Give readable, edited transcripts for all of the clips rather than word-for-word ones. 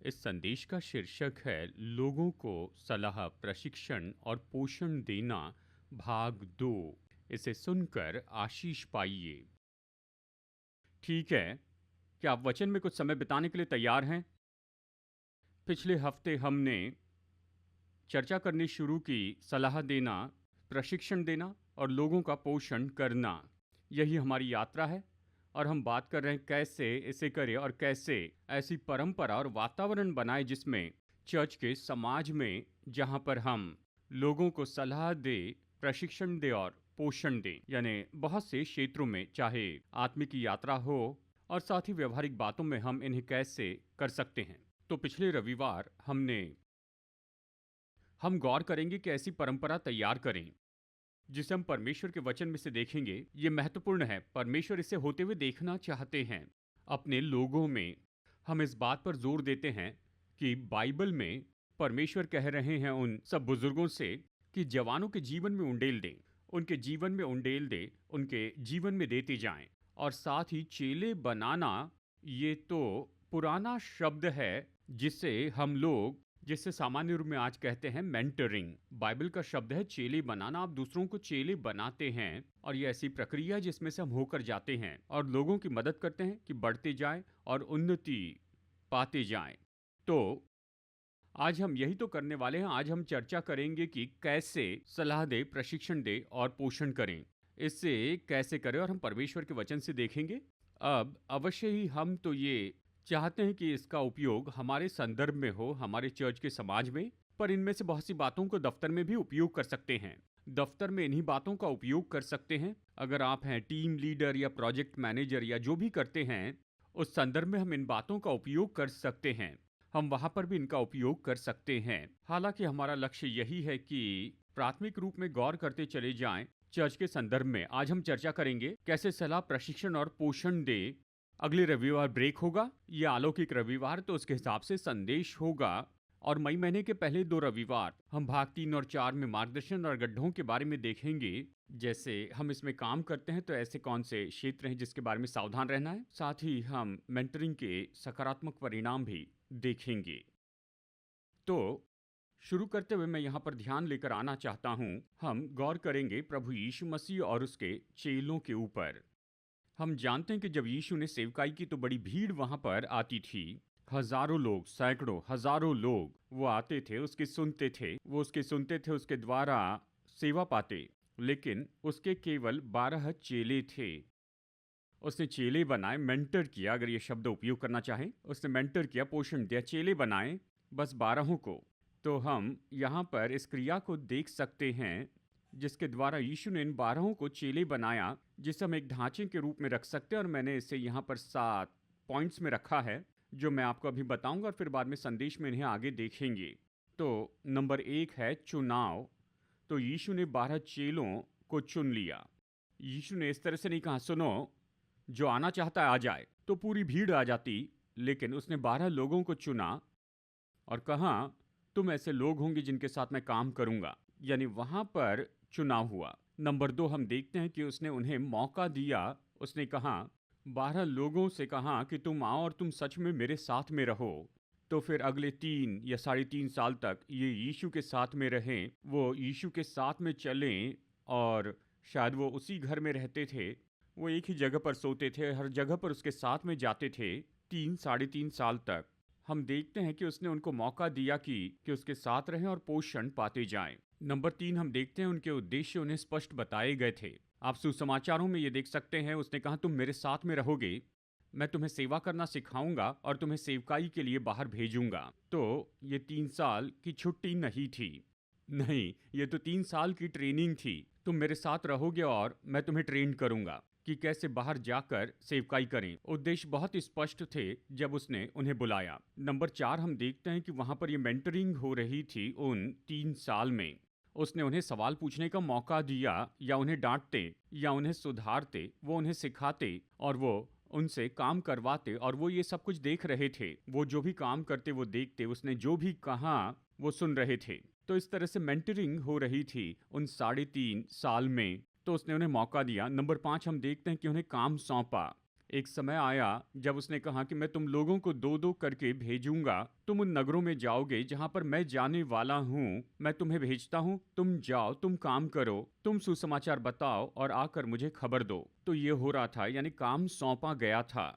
इस संदेश का शीर्षक है लोगों को सलाह, प्रशिक्षण और पोषण देना, भाग 2। इसे सुनकर आशीष पाइए। ठीक है, क्या आप वचन में कुछ समय बिताने के लिए तैयार हैं? पिछले हफ्ते हमने चर्चा करनी शुरू की सलाह देना, प्रशिक्षण देना और लोगों का पोषण करना। यही हमारी यात्रा है और हम बात कर रहे हैं कैसे इसे करें और कैसे ऐसी परंपरा और वातावरण बनाए जिसमें चर्च के समाज में, जहां पर हम लोगों को सलाह दे, प्रशिक्षण दे और पोषण दे, यानी बहुत से क्षेत्रों में, चाहे आत्मिक यात्रा हो और साथ ही व्यवहारिक बातों में हम इन्हें कैसे कर सकते हैं। तो पिछले रविवार हम गौर करेंगे कि ऐसी परंपरा तैयार करें जिसे हम परमेश्वर के वचन में से देखेंगे। ये महत्वपूर्ण है, परमेश्वर इसे होते हुए देखना चाहते हैं अपने लोगों में। हम इस बात पर जोर देते हैं कि बाइबल में परमेश्वर कह रहे हैं उन सब बुजुर्गों से कि जवानों के जीवन में उंडेल दें, उनके जीवन में उंडेल दे, उनके जीवन में देते जाएं। और साथ ही चेले बनाना, ये तो पुराना शब्द है जिसे सामान्य रूप में आज कहते हैं मेंटरिंग। बाइबल का शब्द है चेले बनाना। आप दूसरों को चेले बनाते हैं और ये ऐसी प्रक्रिया जिसमें से हम होकर जाते हैं और लोगों की मदद करते हैं कि बढ़ते जाएं और उन्नति पाते जाएं। तो आज हम यही तो करने वाले हैं। आज हम चर्चा करेंगे कि कैसे सलाह दे, प्रशिक्षण दे और पोषण करें। इससे कैसे करें और हम परमेश्वर के वचन से देखेंगे। अब अवश्य ही हम तो ये चाहते हैं कि इसका उपयोग हमारे संदर्भ में हो, हमारे चर्च के समाज में, पर इनमें से बहुत सी बातों को दफ्तर में भी उपयोग कर सकते हैं। दफ्तर में इन्हीं बातों का उपयोग कर सकते हैं। अगर आप हैं टीम लीडर या प्रोजेक्ट मैनेजर या जो भी करते हैं, उस संदर्भ में हम इन बातों का उपयोग कर सकते हैं। हम वहां पर भी इनका उपयोग कर सकते हैं। हालांकि हमारा लक्ष्य यही है कि प्राथमिक रूप में गौर करते चले जाएं चर्च के संदर्भ में। आज हम चर्चा करेंगे कैसे सलाह, प्रशिक्षण और पोषण दे। अगले रविवार ब्रेक होगा, यह अलौकिक रविवार, तो उसके हिसाब से संदेश होगा। और मई महीने के पहले 2 रविवार हम भाग 3 और 4 में मार्गदर्शन और गड्ढों के बारे में देखेंगे। जैसे हम इसमें काम करते हैं तो ऐसे कौन से क्षेत्र हैं जिसके बारे में सावधान रहना है। साथ ही हम मेंटरिंग के सकारात्मक परिणाम भी देखेंगे। तो शुरू करते हुए मैं यहाँ पर ध्यान लेकर आना चाहता हूँ। हम गौर करेंगे प्रभु यीशु मसीह और उसके चेलों के ऊपर। हम जानते हैं कि जब यीशु ने सेवकाई की तो बड़ी भीड़ वहां पर आती थी। हजारों लोग, सैकड़ों, हजारों लोग वो आते थे, उसके सुनते थे, उसके द्वारा सेवा पाते। लेकिन उसके केवल 12 चेले थे। उसने चेले बनाए, मेंटर किया, अगर ये शब्द उपयोग करना चाहे, उसने मेंटर किया, पोषण दिया, चेले बनाए बस 12 को। तो हम यहाँ पर इस क्रिया को देख सकते हैं जिसके द्वारा यीशु ने इन 12 को चेले बनाया, जिसे हम एक ढांचे के रूप में रख सकते हैं। और मैंने इसे यहाँ पर 7 पॉइंट्स में रखा है जो मैं आपको अभी बताऊंगा और फिर बाद में संदेश में इन्हें आगे देखेंगे। तो नंबर 1 है चुनाव। तो यीशु ने 12 चेलों को चुन लिया। यीशु ने इस तरह से नहीं कहा सुनो जो आना चाहता है आ जाए, तो पूरी भीड़ आ जाती। लेकिन उसने 12 लोगों को चुना और कहा तुम ऐसे लोग होंगे जिनके साथ मैं काम करूंगा, यानी वहां पर चुनाव हुआ। नंबर 2 हम देखते हैं कि उसने उन्हें मौका दिया। उसने कहा 12 लोगों से कहा कि तुम आओ और तुम सच में मेरे साथ में रहो। तो फिर अगले 3 या 3.5 साल तक ये यीशु के साथ में रहें, वो यीशु के साथ में चलें। और शायद वो उसी घर में रहते थे, वो एक ही जगह पर सोते थे, हर जगह पर उसके साथ में जाते थे 3-3.5 साल तक। हम देखते हैं कि उसने उनको मौका दिया कि उसके साथ रहें और पोषण पाते जाएं। नंबर 3 हम देखते हैं उनके उद्देश्य उन्हें स्पष्ट बताए गए थे। आप सुसमाचारों में ये देख सकते हैं, उसने कहा तुम मेरे साथ में रहोगे, मैं तुम्हें सेवा करना सिखाऊंगा और तुम्हें सेवकाई के लिए बाहर भेजूंगा। तो ये 3 साल की छुट्टी नहीं थी, नहीं, ये तो 3 साल की ट्रेनिंग थी। तुम मेरे साथ रहोगे और मैं तुम्हें ट्रेन करूंगा कि कैसे बाहर जाकर सेवकाई करें। उद्देश्य बहुत स्पष्ट थे जब उसने उन्हें बुलाया। नंबर 4 हम देखते हैं कि वहां पर ये मेंटरिंग हो रही थी उन 3 साल में। उसने उन्हें सवाल पूछने का मौका दिया, या उन्हें डांटते या उन्हें सुधारते, वो उन्हें सिखाते और वो उनसे काम करवाते। और वो ये सब कुछ देख रहे थे, वो जो भी काम करते वो देखते, उसने जो भी कहा वो सुन रहे थे। तो इस तरह से मेंटरिंग हो रही थी उन 3.5 साल में। तो उसने उन्हें मौका दिया। नंबर 5 हम देखते हैं कि उन्हें काम सौंपा। एक समय आया जब उसने कहा कि मैं तुम लोगों को दो दो करके भेजूंगा, तुम उन नगरों में जाओगे जहां पर मैं जाने वाला हूं। मैं तुम्हें भेजता हूं, तुम जाओ, तुम काम करो, तुम सुसमाचार बताओ और आकर मुझे खबर दो। तो ये हो रहा था, यानी काम सौंपा गया था।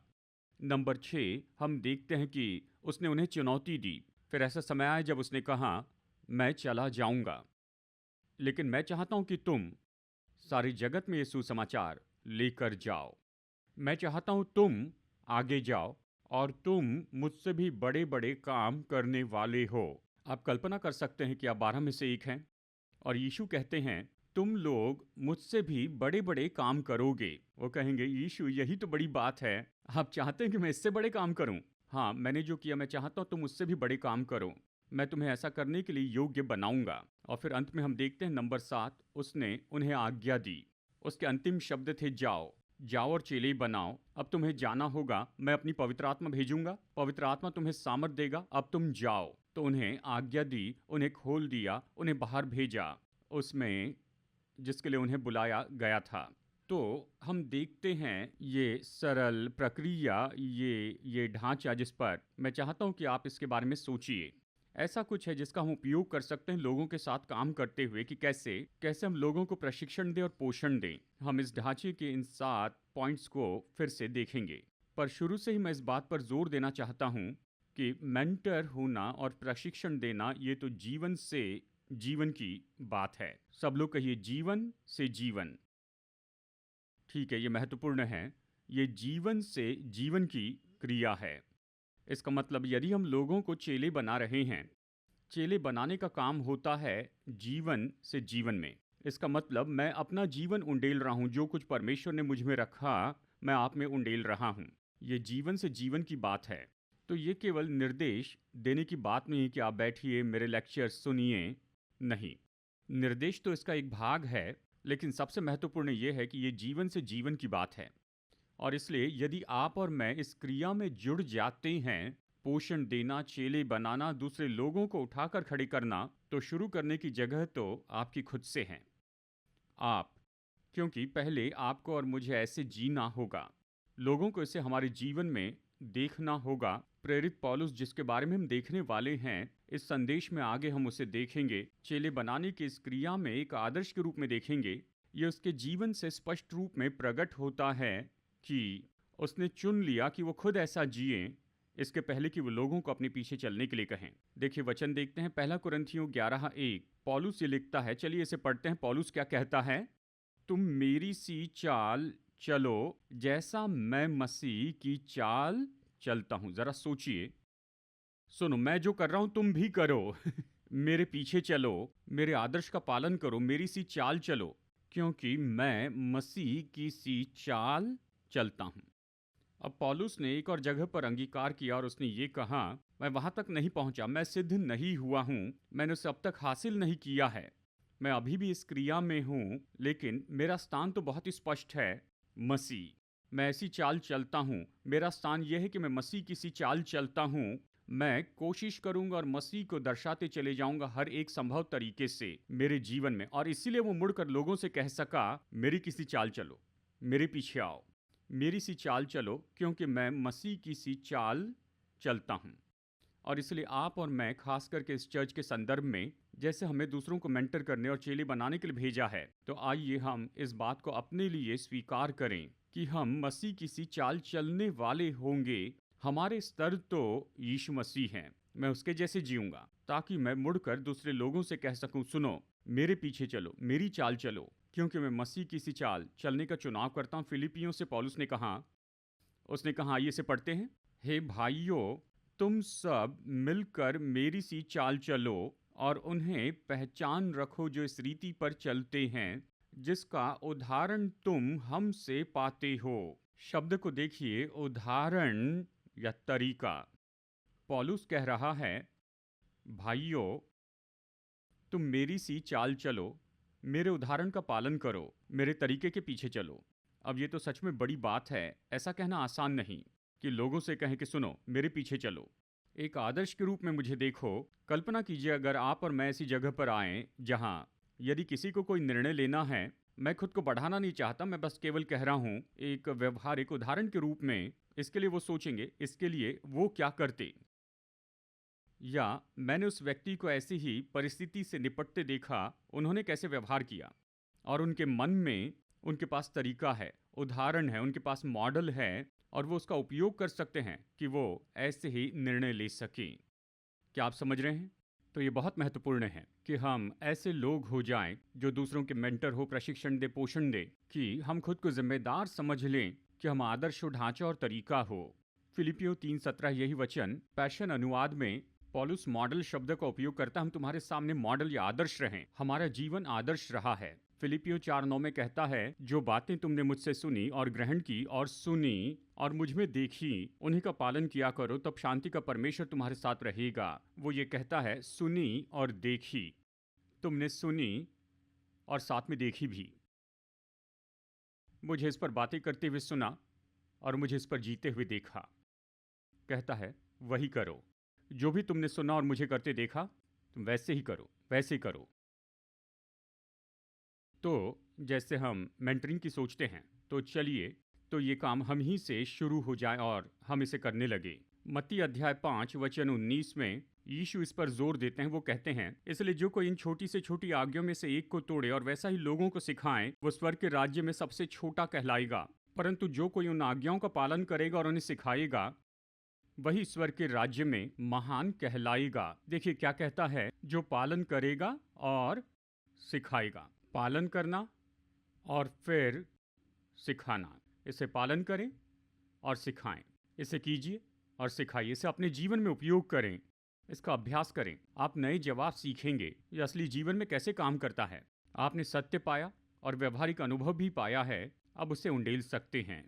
नंबर 6, हम देखते हैं कि उसने उन्हें चुनौती दी। फिर ऐसा समय आया जब उसने कहा, मैं चला जाऊंगा, लेकिन मैं चाहता हूं कि तुम सारी जगत में ये सुसमाचार लेकर जाओ। मैं चाहता हूं तुम आगे जाओ और तुम मुझसे भी बड़े बड़े काम करने वाले हो। आप कल्पना कर सकते हैं कि आप 12 में से एक हैं और यीशु कहते हैं तुम लोग मुझसे भी बड़े बड़े काम करोगे। वो कहेंगे, यीशु यही तो बड़ी बात है, आप चाहते हैं कि मैं इससे बड़े काम करूं? हाँ, मैंने जो किया मैं चाहता हूं तुम उससे भी बड़े काम करो। मैं तुम्हें ऐसा करने के लिए योग्य बनाऊंगा। और फिर अंत में हम देखते हैं नंबर 7, उसने उन्हें आज्ञा दी। उसके अंतिम शब्द थे, जाओ, जाओ और चेले बनाओ। अब तुम्हें जाना होगा, मैं अपनी पवित्र आत्मा भेजूंगा, पवित्र आत्मा तुम्हें सामर्थ देगा, अब तुम जाओ। तो उन्हें आज्ञा दी, उन्हें खोल दिया, उन्हें बाहर भेजा उसमें जिसके लिए उन्हें बुलाया गया था। तो हम देखते हैं ये सरल प्रक्रिया, ये ढांचा जिस पर मैं चाहता हूं कि आप इसके बारे में सोचिए। ऐसा कुछ है जिसका हम उपयोग कर सकते हैं लोगों के साथ काम करते हुए कि कैसे कैसे हम लोगों को प्रशिक्षण दें और पोषण दें। हम इस ढांचे के इन 7 पॉइंट्स को फिर से देखेंगे। पर शुरू से ही मैं इस बात पर जोर देना चाहता हूं कि मेंटर होना और प्रशिक्षण देना ये तो जीवन से जीवन की बात है। सब लोग कहिए, जीवन से जीवन। ठीक है, ये महत्वपूर्ण है। ये जीवन से जीवन की क्रिया है। इसका मतलब यदि हम लोगों को चेले बना रहे हैं, चेले बनाने का काम होता है जीवन से जीवन में। इसका मतलब मैं अपना जीवन उंडेल रहा हूं, जो कुछ परमेश्वर ने मुझ में रखा मैं आप में उंडेल रहा हूं। ये जीवन से जीवन की बात है। तो ये केवल निर्देश देने की बात नहीं है कि आप बैठिए मेरे लेक्चर सुनिए। नहीं, निर्देश तो इसका एक भाग है, लेकिन सबसे महत्वपूर्ण ये है कि ये जीवन से जीवन की बात है। और इसलिए यदि आप और मैं इस क्रिया में जुड़ जाते हैं, पोषण देना, चेले बनाना, दूसरे लोगों को उठाकर खड़े करना, तो शुरू करने की जगह तो आपकी खुद से है। आप, क्योंकि पहले आपको और मुझे ऐसे जीना होगा, लोगों को इसे हमारे जीवन में देखना होगा। प्रेरित पौलुस जिसके बारे में हम देखने वाले हैं, इस संदेश में आगे हम उसे देखेंगे, चेले बनाने की इस क्रिया में एक आदर्श के रूप में देखेंगे। ये उसके जीवन से स्पष्ट रूप में प्रकट होता है कि उसने चुन लिया कि वो खुद ऐसा जिए, इसके पहले कि वो लोगों को अपने पीछे चलने के लिए कहें। देखिए वचन देखते हैं, 1 कुरिन्थियों 11:1। पौलुस ये लिखता है, चलिए इसे पढ़ते हैं। पौलुस क्या कहता है? तुम मेरी सी चाल चलो जैसा मैं मसीह की चाल चलता हूं। जरा सोचिए, सुनो, मैं जो कर रहा हूं तुम भी करो। मेरे पीछे चलो, मेरे आदर्श का पालन करो, मेरी सी चाल चलो, क्योंकि मैं मसीह की सी चाल चलता हूं। अब पौलुस ने एक और जगह पर अंगीकार किया और उसने ये कहा, मैं वहां तक नहीं पहुंचा, मैं सिद्ध नहीं हुआ हूं, मैंने उसे अब तक हासिल नहीं किया है, मैं अभी भी इस क्रिया में हूं, लेकिन मेरा स्थान तो बहुत ही स्पष्ट है, मसीह। मैं ऐसी चाल चलता हूं, मेरा स्थान यह है कि मैं मसीह की सी चाल चलता हूं। मैं कोशिश करूंगा और मसीह को दर्शाते चले जाऊंगा हर एक संभव तरीके से मेरे जीवन में। और इसीलिए वो मुड़कर लोगों से कह सका, मेरी किसी चाल चलो, मेरे पीछे आओ, मेरी सी चाल चलो, क्योंकि मैं मसीह की सी चाल चलता हूं। और इसलिए आप और मैं, खास करके इस चर्च के संदर्भ में, जैसे हमें दूसरों को मेंटर करने और चेले बनाने के लिए भेजा है, तो आइए हम इस बात को अपने लिए स्वीकार करें कि हम मसीह की सी चाल चलने वाले होंगे। हमारे स्तर तो यीशु मसीह हैं। मैं उसके जैसे जीऊंगा ताकि मैं मुड़कर दूसरे लोगों से कह सकूं, सुनो, मेरे पीछे चलो, मेरी चाल चलो, क्योंकि मैं मसीह की सी चाल चलने का चुनाव करता हूं। फिलिपियों से पौलुस ने कहा, उसने कहा, आइए इसे पढ़ते हैं। हे भाइयों, तुम सब मिलकर मेरी सी चाल चलो और उन्हें पहचान रखो जो इस रीति पर चलते हैं जिसका उदाहरण तुम हमसे पाते हो। शब्द को देखिए, उदाहरण या तरीका। पौलुस कह रहा है, भाइयों, तुम मेरी सी चाल चलो, मेरे उदाहरण का पालन करो, मेरे तरीके के पीछे चलो। अब ये तो सच में बड़ी बात है। ऐसा कहना आसान नहीं कि लोगों से कहें कि सुनो, मेरे पीछे चलो, एक आदर्श के रूप में मुझे देखो। कल्पना कीजिए अगर आप और मैं ऐसी जगह पर आएं जहां यदि किसी को कोई निर्णय लेना है मैं खुद को बढ़ाना नहीं चाहता, मैं बस केवल कह रहा हूँ एक व्यवहारिक उदाहरण के रूप में। इसके लिए वो सोचेंगे, इसके लिए वो क्या करते। या मैंने उस व्यक्ति को ऐसी ही परिस्थिति से निपटते देखा, उन्होंने कैसे व्यवहार किया, और उनके मन में उनके पास तरीका है, उदाहरण है, उनके पास मॉडल है, और वो उसका उपयोग कर सकते हैं कि वो ऐसे ही निर्णय ले सकें। क्या आप समझ रहे हैं? तो ये बहुत महत्वपूर्ण है कि हम ऐसे लोग हो जाएं जो दूसरों के मेंटर हो, प्रशिक्षण दे, पोषण दे, कि हम खुद को जिम्मेदार समझ लें कि हम आदर्श हो, ढांचा और तरीका हो। फिलिपियो 3:17 यही वचन पैशन अनुवाद में पॉलुस मॉडल शब्द का उपयोग करता, हम तुम्हारे सामने मॉडल या आदर्श रहें। हमारा जीवन आदर्श रहा है। फिलिपियो 4:9 में कहता है, जो बातें तुमने मुझसे सुनी और ग्रहण की और सुनी और मुझ में देखी, उन्हीं का पालन किया करो, तब शांति का परमेश्वर तुम्हारे साथ रहेगा। वो ये कहता है, सुनी और देखी। तुमने सुनी और साथ में देखी भी। मुझे इस पर बातें करते हुए सुना और मुझे इस पर जीते हुए देखा। कहता है, वही करो जो भी तुमने सुना और मुझे करते देखा, तुम वैसे ही करो, वैसे ही करो। तो जैसे हम मेंटरिंग की सोचते हैं, तो चलिए तो ये काम हम ही से शुरू हो जाए और हम इसे करने लगे। मत्ती अध्याय 5 वचन 19 में यीशु इस पर जोर देते हैं। वो कहते हैं, इसलिए जो कोई इन छोटी से छोटी आज्ञाओं में से एक को तोड़े और वैसा ही लोगों को सिखाए, वो स्वर्ग के राज्य में सबसे छोटा कहलाएगा। परंतु जो कोई उन आज्ञाओं का पालन करेगा और उन्हें सिखाएगा, वही ईश्वर के राज्य में महान कहलाएगा। देखिए क्या कहता है, जो पालन करेगा और सिखाएगा। पालन करना और फिर सिखाना। इसे पालन करें और सिखाएं। इसे कीजिए और सिखाइए। इसे अपने जीवन में उपयोग करें, इसका अभ्यास करें। आप नए जवाब सीखेंगे, ये असली जीवन में कैसे काम करता है। आपने सत्य पाया और व्यवहारिक अनुभव भी पाया है, अब उसे उंडेल सकते हैं।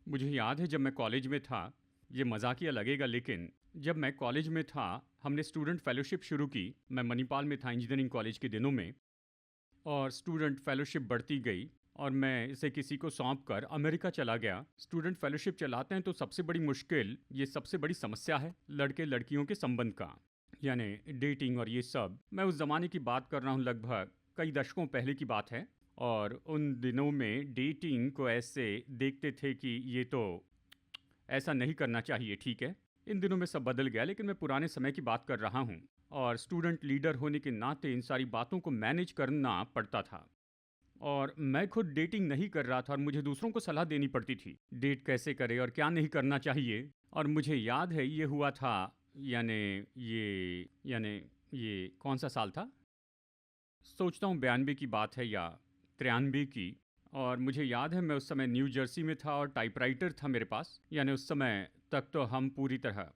मुझे याद है जब मैं कॉलेज में था, ये मजाकिया लगेगा लेकिन जब मैं कॉलेज में था, हमने स्टूडेंट फेलोशिप शुरू की। मैं मणिपाल में था इंजीनियरिंग कॉलेज के दिनों में, और स्टूडेंट फेलोशिप बढ़ती गई और मैं इसे किसी को सौंप कर अमेरिका चला गया। स्टूडेंट फेलोशिप चलाते हैं तो सबसे बड़ी मुश्किल, ये सबसे बड़ी समस्या है लड़के लड़कियों के संबंध का, यानी डेटिंग और ये सब। मैं उस ज़माने की बात कर रहा हूँ, लगभग कई दशकों पहले की बात है। और उन दिनों में डेटिंग को ऐसे देखते थे कि ये तो ऐसा नहीं करना चाहिए, ठीक है। इन दिनों में सब बदल गया, लेकिन मैं पुराने समय की बात कर रहा हूँ। और स्टूडेंट लीडर होने के नाते इन सारी बातों को मैनेज करना पड़ता था। और मैं खुद डेटिंग नहीं कर रहा था और मुझे दूसरों को सलाह देनी पड़ती थी, डेट कैसे करे और क्या नहीं करना चाहिए। और मुझे याद है ये हुआ था, यानी ये कौन सा साल था, सोचता हूँ 92 की बात है या 93 की। और मुझे याद है मैं उस समय न्यू जर्सी में था और टाइपराइटर था मेरे पास। यानी उस समय तक तो हम पूरी तरह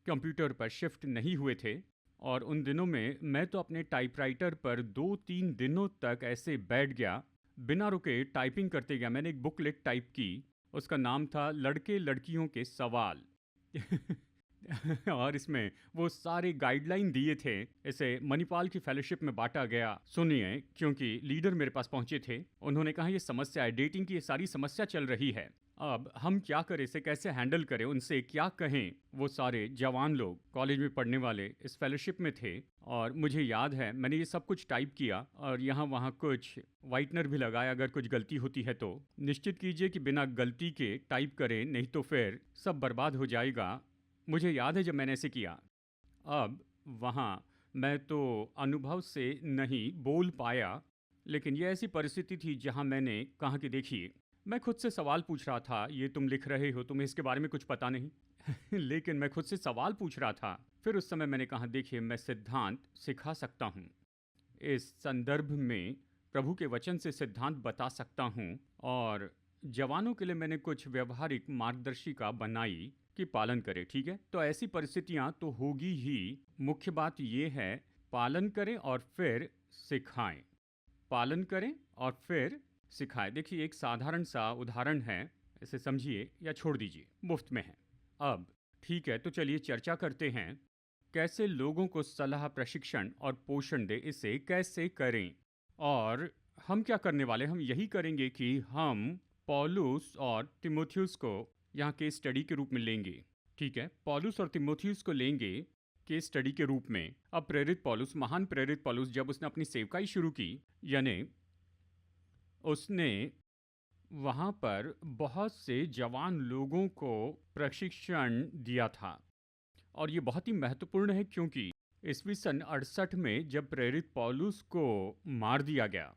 कंप्यूटर पर शिफ्ट नहीं हुए थे। और उन दिनों में मैं तो अपने टाइपराइटर पर 2-3 दिनों तक ऐसे बैठ गया, बिना रुके टाइपिंग करते गया। मैंने एक बुकलेट टाइप की, उसका नाम था लड़के लड़कियों के सवाल। और इसमें वो सारे गाइडलाइन दिए थे। इसे मणिपाल की फेलोशिप में बांटा गया। सुनिए, क्योंकि लीडर मेरे पास पहुंचे थे, उन्होंने कहा ये समस्या है, डेटिंग की ये सारी समस्या चल रही है, अब हम क्या करें, इसे कैसे हैंडल करें, उनसे क्या कहें। वो सारे जवान लोग कॉलेज में पढ़ने वाले इस फेलोशिप में थे। और मुझे याद है मैंने ये सब कुछ टाइप किया और यहाँ वहाँ कुछ वाइटनर भी लगाया, अगर कुछ गलती होती है तो निश्चित कीजिए कि बिना गलती के टाइप करें, नहीं तो फिर सब बर्बाद हो जाएगा। मुझे याद है जब मैंने ऐसे किया। अब वहाँ मैं तो अनुभव से नहीं बोल पाया, लेकिन ये ऐसी परिस्थिति थी जहाँ मैंने कहा कि देखिए, मैं खुद से सवाल पूछ रहा था, ये तुम लिख रहे हो, तुम्हें इसके बारे में कुछ पता नहीं। लेकिन मैं खुद से सवाल पूछ रहा था। फिर उस समय मैंने कहा, देखिए मैं सिद्धांत सिखा सकता हूँ, इस संदर्भ में प्रभु के वचन से सिद्धांत बता सकता हूँ। और जवानों के लिए मैंने कुछ व्यवहारिक मार्गदर्शिका बनाई कि पालन करें, ठीक है। तो ऐसी परिस्थितियाँ तो होगी ही। मुख्य बात ये है, पालन करें और फिर सिखाएं। पालन करें और फिर सिखाएं। देखिए एक साधारण सा उदाहरण है, इसे समझिए या छोड़ दीजिए, मुफ्त में है। अब ठीक है, तो चलिए चर्चा करते हैं कैसे लोगों को सलाह, प्रशिक्षण और पोषण दे, इसे कैसे करें। और हम क्या करने वाले, हम यही करेंगे कि हम पौलुस और तिमोथियुस को यहाँ केस स्टडी के रूप में लेंगे, ठीक है। पौलुस और तिमोथियुस को लेंगे केस स्टडी के रूप में। अब प्रेरित पौलुस, महान प्रेरित पौलुस, जब उसने अपनी सेवकाई शुरू की, यानी उसने वहाँ पर बहुत से जवान लोगों को प्रशिक्षण दिया था। और ये बहुत ही महत्वपूर्ण है क्योंकि ईस्वी सन 68 में जब प्रेरित पौलुस को मार दिया गया,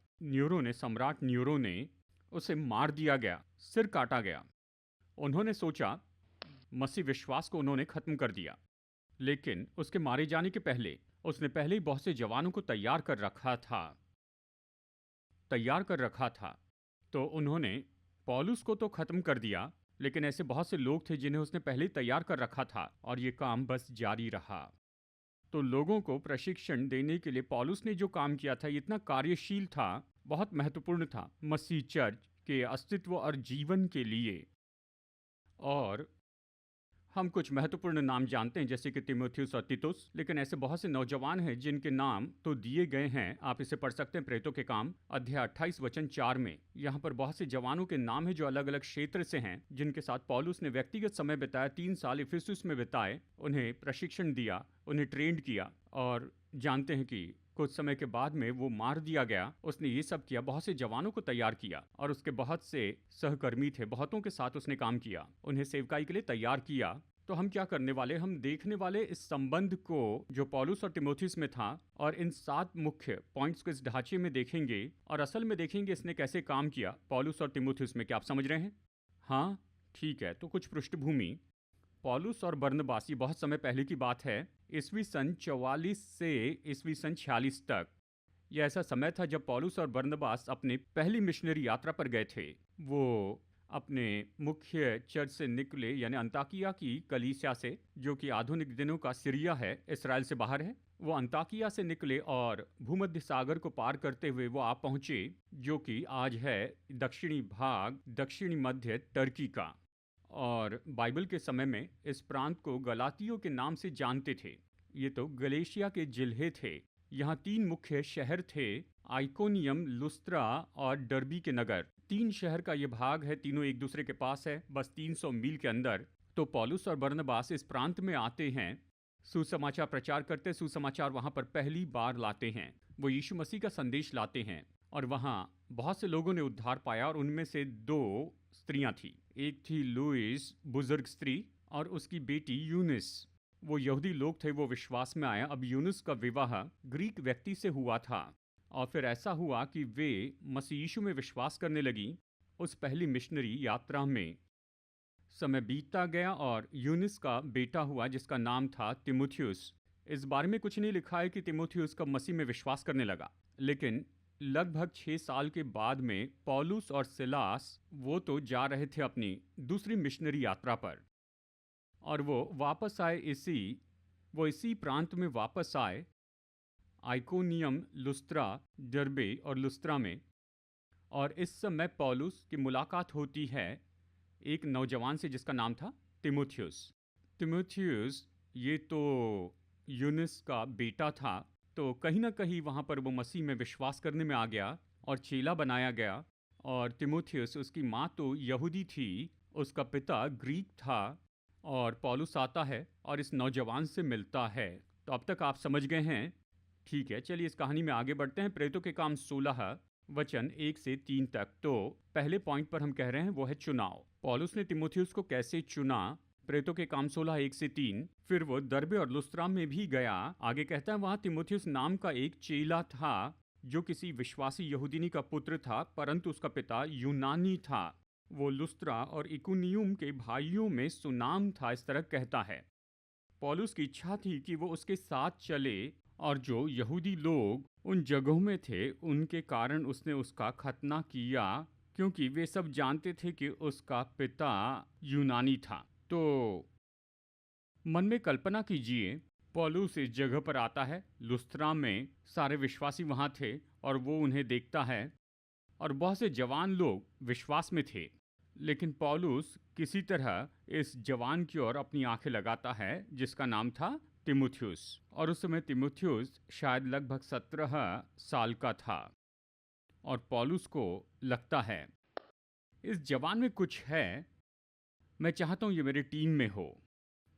सम्राट न्यूरो ने उसे मार दिया गया, सिर काटा गया। उन्होंने सोचा मसीह विश्वास को उन्होंने खत्म कर दिया, लेकिन उसके मारे जाने के पहले उसने पहले ही बहुत से जवानों को तैयार कर रखा था। तो उन्होंने पौलुस को तो खत्म कर दिया, लेकिन ऐसे बहुत से लोग थे जिन्हें उसने पहले ही तैयार कर रखा था और ये काम बस जारी रहा। तो लोगों को प्रशिक्षण देने के लिए पौलुस ने जो काम किया था, ये इतना कार्यशील था, बहुत महत्वपूर्ण था मसीह चर्च के अस्तित्व और जीवन के लिए। और हम कुछ महत्वपूर्ण नाम जानते हैं जैसे कि तीमुथियुस और तीतुस, लेकिन ऐसे बहुत से नौजवान हैं जिनके नाम तो दिए गए हैं। आप इसे पढ़ सकते हैं प्रेरितों के काम अध्याय 28 वचन 4 में। यहाँ पर बहुत से जवानों के नाम हैं जो अलग अलग क्षेत्र से हैं, जिनके साथ पौलुस ने व्यक्तिगत समय बिताया, 3 साल इफिसुस में बिताए, उन्हें प्रशिक्षण दिया, उन्हें ट्रेंड किया। और जानते हैं कि कुछ समय के बाद में वो मार दिया गया। उसने ये सब किया, बहुत से जवानों को तैयार किया और उसके बहुत से सहकर्मी थे, बहुतों के साथ उसने काम किया, उन्हें सेवकाई के लिए तैयार किया। तो हम क्या करने वाले, हम देखने वाले इस संबंध को जो पौलुस और तीमुथियुस में था, और इन 7 मुख्य पॉइंट्स को इस ढांचे में देखेंगे और असल में देखेंगे इसने कैसे काम किया पौलुस और तीमुथियुस में। क्या आप समझ रहे हैं? हाँ, ठीक है। तो कुछ पृष्ठभूमि। पौलुस और बरनबास, ये बहुत समय पहले की बात है, ईस्वी सन 44 से ईस्वी सन 46 तक। यह ऐसा समय था जब पौलुस और बरनबास अपनी पहली मिशनरी यात्रा पर गए थे। वो अपने मुख्य चर्च से निकले, यानी अंताकिया की कलीसिया से, जो कि आधुनिक दिनों का सीरिया है, इसराइल से बाहर है। वो अंताकिया से निकले और भूमध्य सागर को पार करते हुए वो आ पहुंचे, जो कि आज है दक्षिणी मध्य टर्की का। और बाइबल के समय में इस प्रांत को गलातियों के नाम से जानते थे। ये तो गलेशिया के जिल्हे थे। यहाँ 3 मुख्य शहर थे, आइकोनियम, लुस्त्रा और डर्बी के नगर। 3 शहर का ये भाग है, तीनों एक दूसरे के पास है, बस 300 मील के अंदर। तो पौलुस और बरनबास इस प्रांत में आते हैं, सुसमाचार प्रचार करते, सुसमाचार वहाँ पर पहली बार लाते हैं। वो यीशु मसीह का संदेश लाते हैं और वहाँ बहुत से लोगों ने उद्धार पाया। और उनमें से 2 स्त्रियां थी, एक थी लुइस, बुजुर्ग स्त्री, और उसकी बेटी यूनिस। वो यहूदी लोग थे, वो विश्वास में आया। अब यूनिस का विवाह ग्रीक व्यक्ति से हुआ था और फिर ऐसा हुआ कि वे मसीह यीशु में विश्वास करने लगी। उस पहली मिशनरी यात्रा में समय बीतता गया और यूनिस का बेटा हुआ जिसका नाम था तीमुथियुस। इस बारे में कुछ नहीं लिखा है कि तीमुथियुस कब मसीह में विश्वास करने लगा, लेकिन लगभग 6 साल के बाद में पौलुस और सिलास वो तो जा रहे थे अपनी दूसरी मिशनरी यात्रा पर, और वो वापस आए, इसी प्रांत में वापस आए, आइकोनियम, लुस्त्रा, डर्बे और लुस्त्रा में। और इस समय पौलुस की मुलाकात होती है एक नौजवान से जिसका नाम था तीमुथियुस। ये तो यूनिस का बेटा था, तो कहीं ना कहीं वहाँ पर वो मसीह में विश्वास करने में आ गया और चेला बनाया गया। और तीमुथियुस, उसकी माँ तो यहूदी थी, उसका पिता ग्रीक था। और पौलुस आता है और इस नौजवान से मिलता है। तो अब तक आप समझ गए हैं? ठीक है, चलिए इस कहानी में आगे बढ़ते हैं। प्रेरितों के काम 16 वचन 1 से 3 तक। तो पहले पॉइंट पर हम कह रहे हैं वो है चुनाव। पौलुस ने तीमुथियुस को कैसे चुना? प्रेरितों के काम 16 1 से 3। फिर वो दर्बे और लुस्त्रा में भी गया। आगे कहता है वहां तीमुथियुस नाम का एक चेला था जो किसी विश्वासी यहूदिनी का पुत्र था, परंतु उसका पिता यूनानी था। वो लुस्त्रा और इकुनियुम के भाइयों में सुनाम था, इस तरह कहता है। पौलुस की इच्छा थी कि वो उसके साथ चले, और जो यहूदी लोग उन जगहों में थे उनके कारण उसने उसका खतना किया, क्योंकि वे सब जानते थे कि उसका पिता यूनानी था। तो मन में कल्पना कीजिए, पौलुस इस जगह पर आता है, लुस्त्रा में सारे विश्वासी वहाँ थे और वो उन्हें देखता है और बहुत से जवान लोग विश्वास में थे। लेकिन पौलुस किसी तरह इस जवान की ओर अपनी आंखें लगाता है जिसका नाम था तीमुथियुस। और उस समय तीमुथियुस शायद लगभग 17 साल का था। और पौलुस को लगता है इस जवान में कुछ है, मैं चाहता हूँ ये मेरे टीम में हो।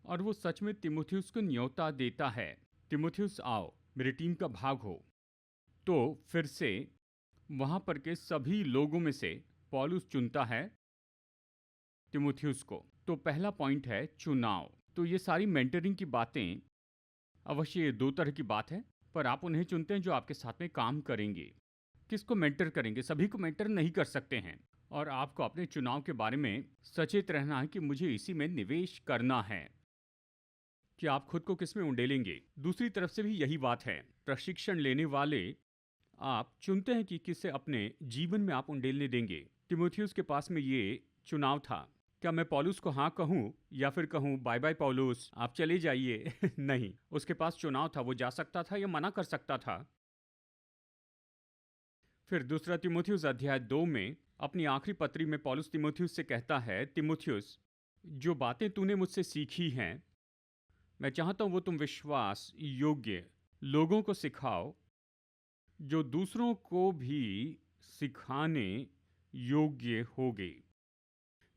और वो सच में तीमुथियुस को न्योता देता है, तीमुथियुस आओ, मेरे टीम का भाग हो। तो फिर से वहां पर के सभी लोगों में से पौलुस चुनता है तिमुथियुस को। तो पहला पॉइंट है चुनाव। तो ये सारी मेंटरिंग की बातें, अवश्य ये दो तरह की बात है, पर आप उन्हें चुनते हैं जो आपके साथ में काम करेंगे। किसको मेंटर करेंगे? सभी को मेंटर नहीं कर सकते हैं, और आपको अपने चुनाव के बारे में सचेत रहना है कि मुझे इसी में निवेश करना है, कि आप खुद को किस में उंडेलेंगे। दूसरी तरफ से भी यही बात है, प्रशिक्षण लेने वाले आप चुनते हैं कि किसे अपने जीवन में आप उंडेलने देंगे। तिमोथियुस के पास में ये चुनाव था, क्या मैं पौलुस को हाँ कहूँ या फिर कहूँ बाय बाय पौलुस, आप चले जाइए। नहीं, उसके पास चुनाव था, वो जा सकता था या मना कर सकता था। फिर दूसरा तिमोथियुस अध्याय 2 में अपनी आखिरी पत्री में पौलुस तिमोथियुस से कहता है, तिमोथियुस, जो बातें तूने मुझसे सीखी हैं मैं चाहता हूं वो तुम विश्वास योग्य लोगों को सिखाओ, जो दूसरों को भी सिखाने योग्य होगे।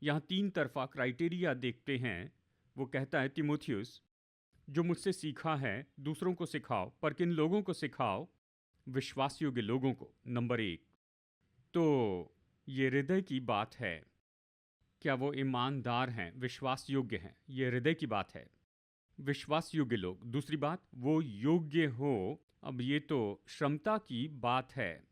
यहाँ तीन तरफा क्राइटेरिया देखते हैं। वो कहता है, तिमोथियुस, जो मुझसे सीखा है दूसरों को सिखाओ, पर किन लोगों को सिखाओ? विश्वास योग्य लोगों को, नंबर 1। तो ये हृदय की बात है, क्या वो ईमानदार हैं, विश्वास योग्य हैं, ये हृदय की बात है। विश्वास योग्य लोग। दूसरी बात, वो योग्य हो। अब ये तो क्षमता की बात है,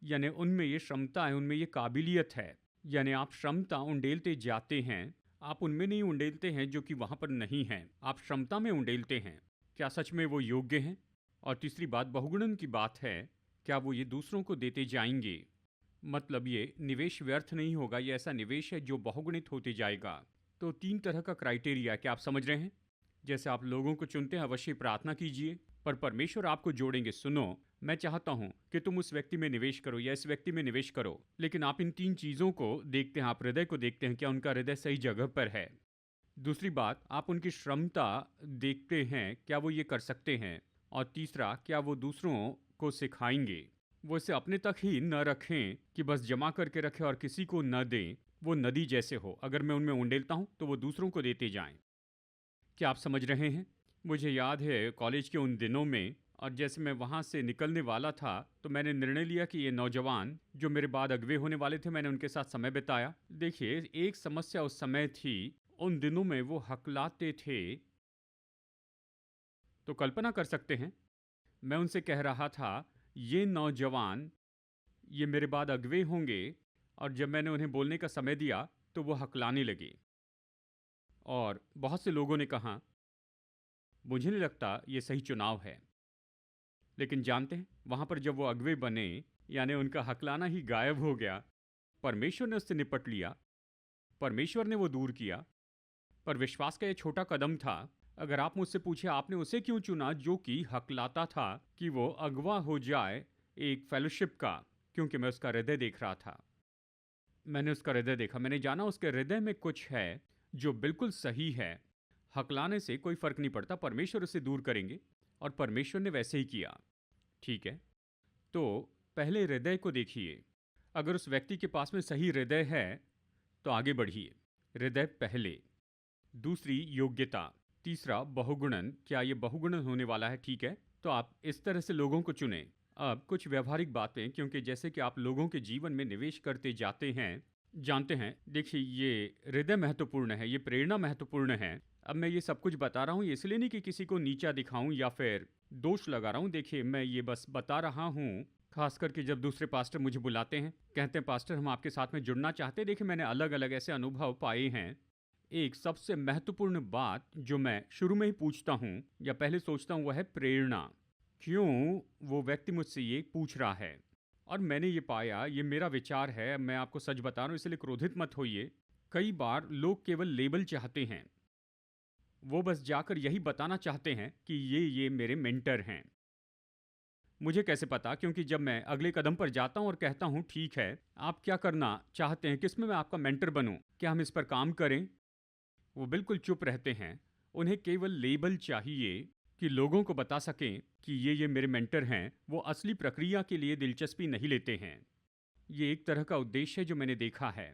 यानी उनमें ये क्षमता है, उनमें ये काबिलियत है, यानी आप क्षमता उंडेलते जाते हैं। आप उनमें नहीं उंडेलते हैं जो कि वहाँ पर नहीं हैं, आप क्षमता में उंडेलते हैं। क्या सच में वो योग्य हैं? और तीसरी बात बहुगुणन की बात है, क्या वो ये दूसरों को देते जाएंगे? मतलब ये निवेश व्यर्थ नहीं होगा, ये ऐसा निवेश है जो बहुगुणित होते जाएगा। तो तीन तरह का क्राइटेरिया, क्या आप समझ रहे हैं? जैसे आप लोगों को चुनते हैं, अवश्य प्रार्थना कीजिए, पर परमेश्वर आपको जोड़ेंगे। सुनो, मैं चाहता हूं कि तुम उस व्यक्ति में निवेश करो या इस व्यक्ति में निवेश करो, लेकिन आप इन तीन चीज़ों को देखते हैं, आप हृदय को देखते हैं, क्या उनका हृदय सही जगह पर है। दूसरी बात, आप उनकी क्षमता देखते हैं, क्या वो ये कर सकते हैं। और तीसरा, क्या वो दूसरों को सिखाएंगे। वो इसे अपने तक ही न रखें कि बस जमा करके रखें और किसी को न दें। वो नदी जैसे हो, अगर मैं उनमें उंडेलता हूं तो वो दूसरों को देते जाएं। क्या आप समझ रहे हैं? मुझे याद है कॉलेज के उन दिनों में, और जैसे मैं वहाँ से निकलने वाला था तो मैंने निर्णय लिया कि ये नौजवान जो मेरे बाद अगवे होने वाले थे, मैंने उनके साथ समय बिताया। देखिए, एक समस्या उस समय थी, उन दिनों में वो हकलाते थे। तो कल्पना कर सकते हैं, मैं उनसे कह रहा था, ये नौजवान ये मेरे बाद अगवे होंगे, और जब मैंने उन्हें बोलने का समय दिया तो वो हकलाने लगे। और बहुत से लोगों ने कहा, मुझे नहीं लगता ये सही चुनाव है। लेकिन जानते हैं, वहाँ पर जब वो अगवे बने, यानी उनका हकलाना ही गायब हो गया, परमेश्वर ने उससे निपट लिया, परमेश्वर ने वो दूर किया। पर विश्वास का ये छोटा कदम था। अगर आप मुझसे पूछे आपने उसे क्यों चुना जो कि हकलाता था कि वो अगवा हो जाए एक फेलोशिप का, क्योंकि मैं उसका हृदय देख रहा था। मैंने उसका हृदय देखा, मैंने जाना उसके हृदय में कुछ है जो बिल्कुल सही है। हकलाने से कोई फर्क नहीं पड़ता, परमेश्वर उसे दूर करेंगे, और परमेश्वर ने वैसे ही किया। ठीक है, तो पहले हृदय को देखिए। अगर उस व्यक्ति के पास में सही हृदय है तो आगे बढ़िए, हृदय पहले। दूसरी, योग्यता। तीसरा, बहुगुणन। क्या ये बहुगुणन होने वाला है? ठीक है, तो आप इस तरह से लोगों को चुनें। अब कुछ व्यवहारिक बातें, क्योंकि जैसे कि आप लोगों के जीवन में निवेश करते जाते हैं, जानते हैं, देखिए, ये हृदय महत्वपूर्ण है, ये प्रेरणा महत्वपूर्ण है। अब मैं ये सब कुछ बता रहा हूँ इसलिए नहीं कि किसी को नीचा दिखाऊं या फिर दोष लगा रहा हूँ। देखिए, मैं ये बस बता रहा हूँ, खास करके जब दूसरे पास्टर मुझे बुलाते हैं, कहते हैं पास्टर हम आपके साथ में जुड़ना चाहते हैं। देखिए, मैंने अलग अलग ऐसे अनुभव पाए हैं। एक सबसे महत्वपूर्ण बात जो मैं शुरू में ही पूछता हूँ या पहले सोचता हूँ, वह है प्रेरणा। क्यों वो व्यक्ति मुझसे ये पूछ रहा है? और मैंने ये पाया, ये मेरा विचार है, मैं आपको सच बता रहा हूँ, इसलिए क्रोधित मत होइए। कई बार लोग केवल लेबल चाहते हैं, वो बस जाकर यही बताना चाहते हैं कि ये मेरे मेंटर हैं। मुझे कैसे पता? क्योंकि जब मैं अगले कदम पर जाता हूं और कहता हूं, ठीक है, आप क्या करना चाहते हैं, किसमें मैं आपका मेंटर बनूं, क्या हम इस पर काम करें, वो बिल्कुल चुप रहते हैं। उन्हें केवल लेबल चाहिए कि लोगों को बता सकें कि ये मेरे मेंटर हैं। वो असली प्रक्रिया के लिए दिलचस्पी नहीं लेते हैं। ये एक तरह का उद्देश्य है जो मैंने देखा है।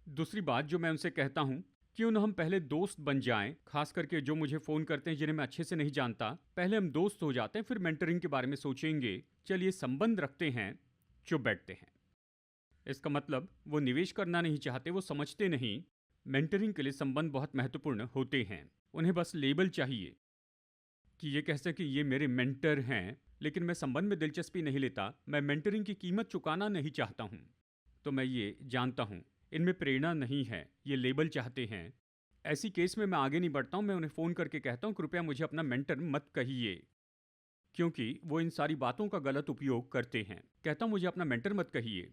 दूसरी बात जो मैं उनसे कहता हूँ, क्यों न हम पहले दोस्त बन जाएं, खास करके जो मुझे फ़ोन करते हैं जिन्हें मैं अच्छे से नहीं जानता, पहले हम दोस्त हो जाते हैं, फिर मेंटरिंग के बारे में सोचेंगे। चलिए संबंध रखते हैं, चुप बैठते हैं। इसका मतलब वो निवेश करना नहीं चाहते, वो समझते नहीं मेंटरिंग के लिए संबंध बहुत महत्वपूर्ण होते हैं। उन्हें बस लेबल चाहिए कि ये कह सके ये मेरे मेंटर हैं, लेकिन मैं संबंध में दिलचस्पी नहीं लेता, मैं मेंटरिंग की कीमत चुकाना नहीं चाहता हूँ। तो मैं ये जानता हूँ इनमें प्रेरणा नहीं है, ये लेबल चाहते हैं। ऐसी केस में मैं आगे नहीं बढ़ता हूँ, मैं उन्हें फ़ोन करके कहता हूँ कृपया मुझे अपना मेंटर मत कहिए, क्योंकि वो इन सारी बातों का गलत उपयोग करते हैं। कहता हूँ मुझे अपना मेंटर मत कहिए।